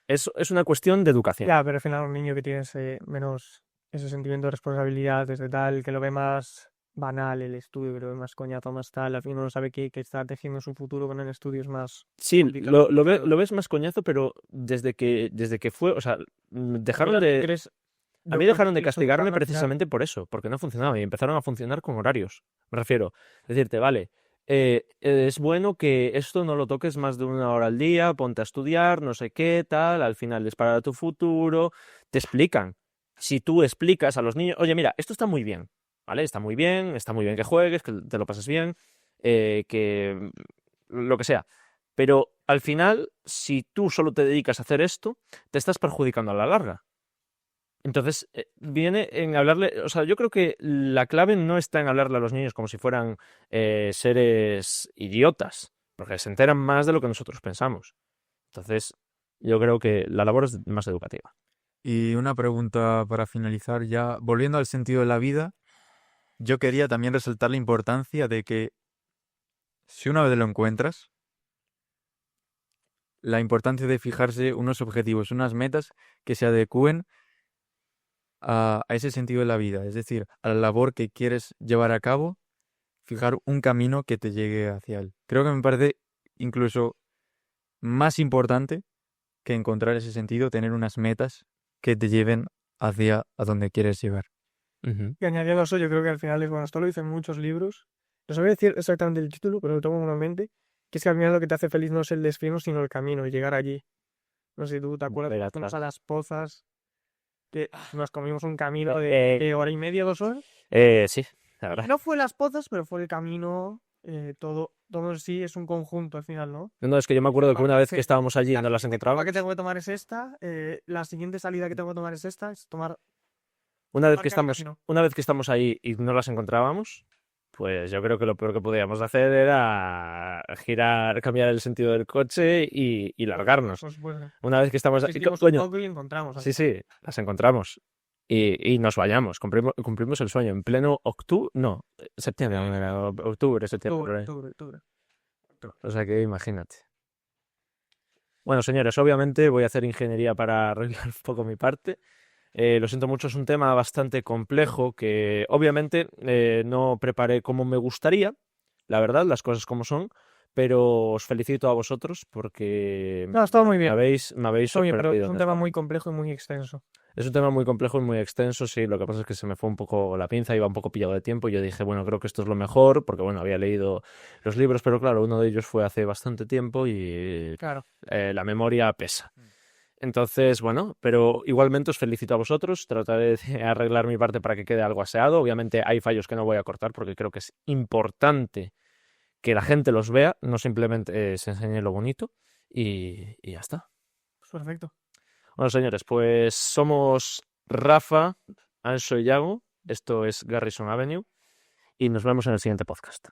Es una cuestión de educación. Ya, pero al final un niño que tiene menos ese sentimiento de responsabilidad desde tal, que lo ve más banal el estudio, que lo ve más coñazo, más tal, al final no sabe que está tejiendo su futuro con el estudio es más Sí, complicado. lo ves más coñazo, pero desde que fue, o sea, dejaron de... A mí dejaron de castigarme precisamente por eso, porque no funcionaba y empezaron a funcionar con horarios. Me refiero, decirte, vale, es bueno que esto no lo toques más de 1 hora al día, ponte a estudiar, no sé qué, tal, al final es para tu futuro, te explican. Si tú explicas a los niños, oye, mira, esto está muy bien, ¿vale? Está muy bien que juegues, que te lo pases bien, que lo que sea. Pero al final, si tú solo te dedicas a hacer esto, te estás perjudicando a la larga. Entonces, viene en hablarle, o sea, yo creo que la clave no está en hablarle a los niños como si fueran seres idiotas, porque se enteran más de lo que nosotros pensamos. Entonces, yo creo que la labor es más educativa. Y una pregunta para finalizar ya, volviendo al sentido de la vida, yo quería también resaltar la importancia de que si una vez lo encuentras, la importancia de fijarse unos objetivos, unas metas que se adecúen a ese sentido de la vida, es decir, a la labor que quieres llevar a cabo, fijar un camino que te llegue hacia él. Creo que me parece incluso más importante que encontrar ese sentido, tener unas metas que te lleven hacia a donde quieres llegar. Y añadiendo eso, yo creo que al final es, bueno, esto lo dicen muchos libros, no sabría decir exactamente el título, pero lo tengo en mente, que es que al final lo que te hace feliz no es el destino, sino el camino, y llegar allí. No sé si tú te acuerdas, Venga, fuimos tal. a Las Pozas, que nos comimos un camino de hora y media, 2 horas. Sí, la verdad. No fue Las Pozas, pero fue el camino, todo en sí es un conjunto al final, ¿no? No, es que yo me acuerdo que una vez Sí. que estábamos allí y no las La encontrábamos, que tengo que tomar es esta, la siguiente salida que tengo que tomar es esta, es tomar una vez marcar que el camino. estamos ahí y no las encontrábamos, pues yo creo que lo peor que podíamos hacer era cambiar el sentido del coche y largarnos. Pues, bueno, Una vez que estamos ahí, seguimos un coño, poco y encontramos. sí, las encontramos. Y nos vayamos, cumplimos el sueño en pleno octubre, no, septiembre, no era octubre, septiembre. Octubre. O sea que imagínate. Bueno, señores, obviamente voy a hacer ingeniería para arreglar un poco mi parte. Lo siento mucho, es un tema bastante complejo que obviamente no preparé como me gustaría, la verdad, las cosas como son, pero os felicito a vosotros porque No, está muy me bien. habéis Está muy bien, pero sorprendido es un en tema esto. muy complejo y muy extenso. Es un tema muy complejo y muy extenso, sí, lo que pasa es que se me fue un poco la pinza, iba un poco pillado de tiempo y yo dije, bueno, creo que esto es lo mejor, porque bueno, había leído los libros, pero claro, uno de ellos fue hace bastante tiempo y Claro. la memoria pesa. Entonces, bueno, pero igualmente os felicito a vosotros, trataré de arreglar mi parte para que quede algo aseado. Obviamente hay fallos que no voy a cortar porque creo que es importante que la gente los vea, no simplemente se enseñe lo bonito y ya está. Pues perfecto. Bueno, señores, pues somos Rafa, Anso y Yago, esto es Garrison Avenue y nos vemos en el siguiente podcast.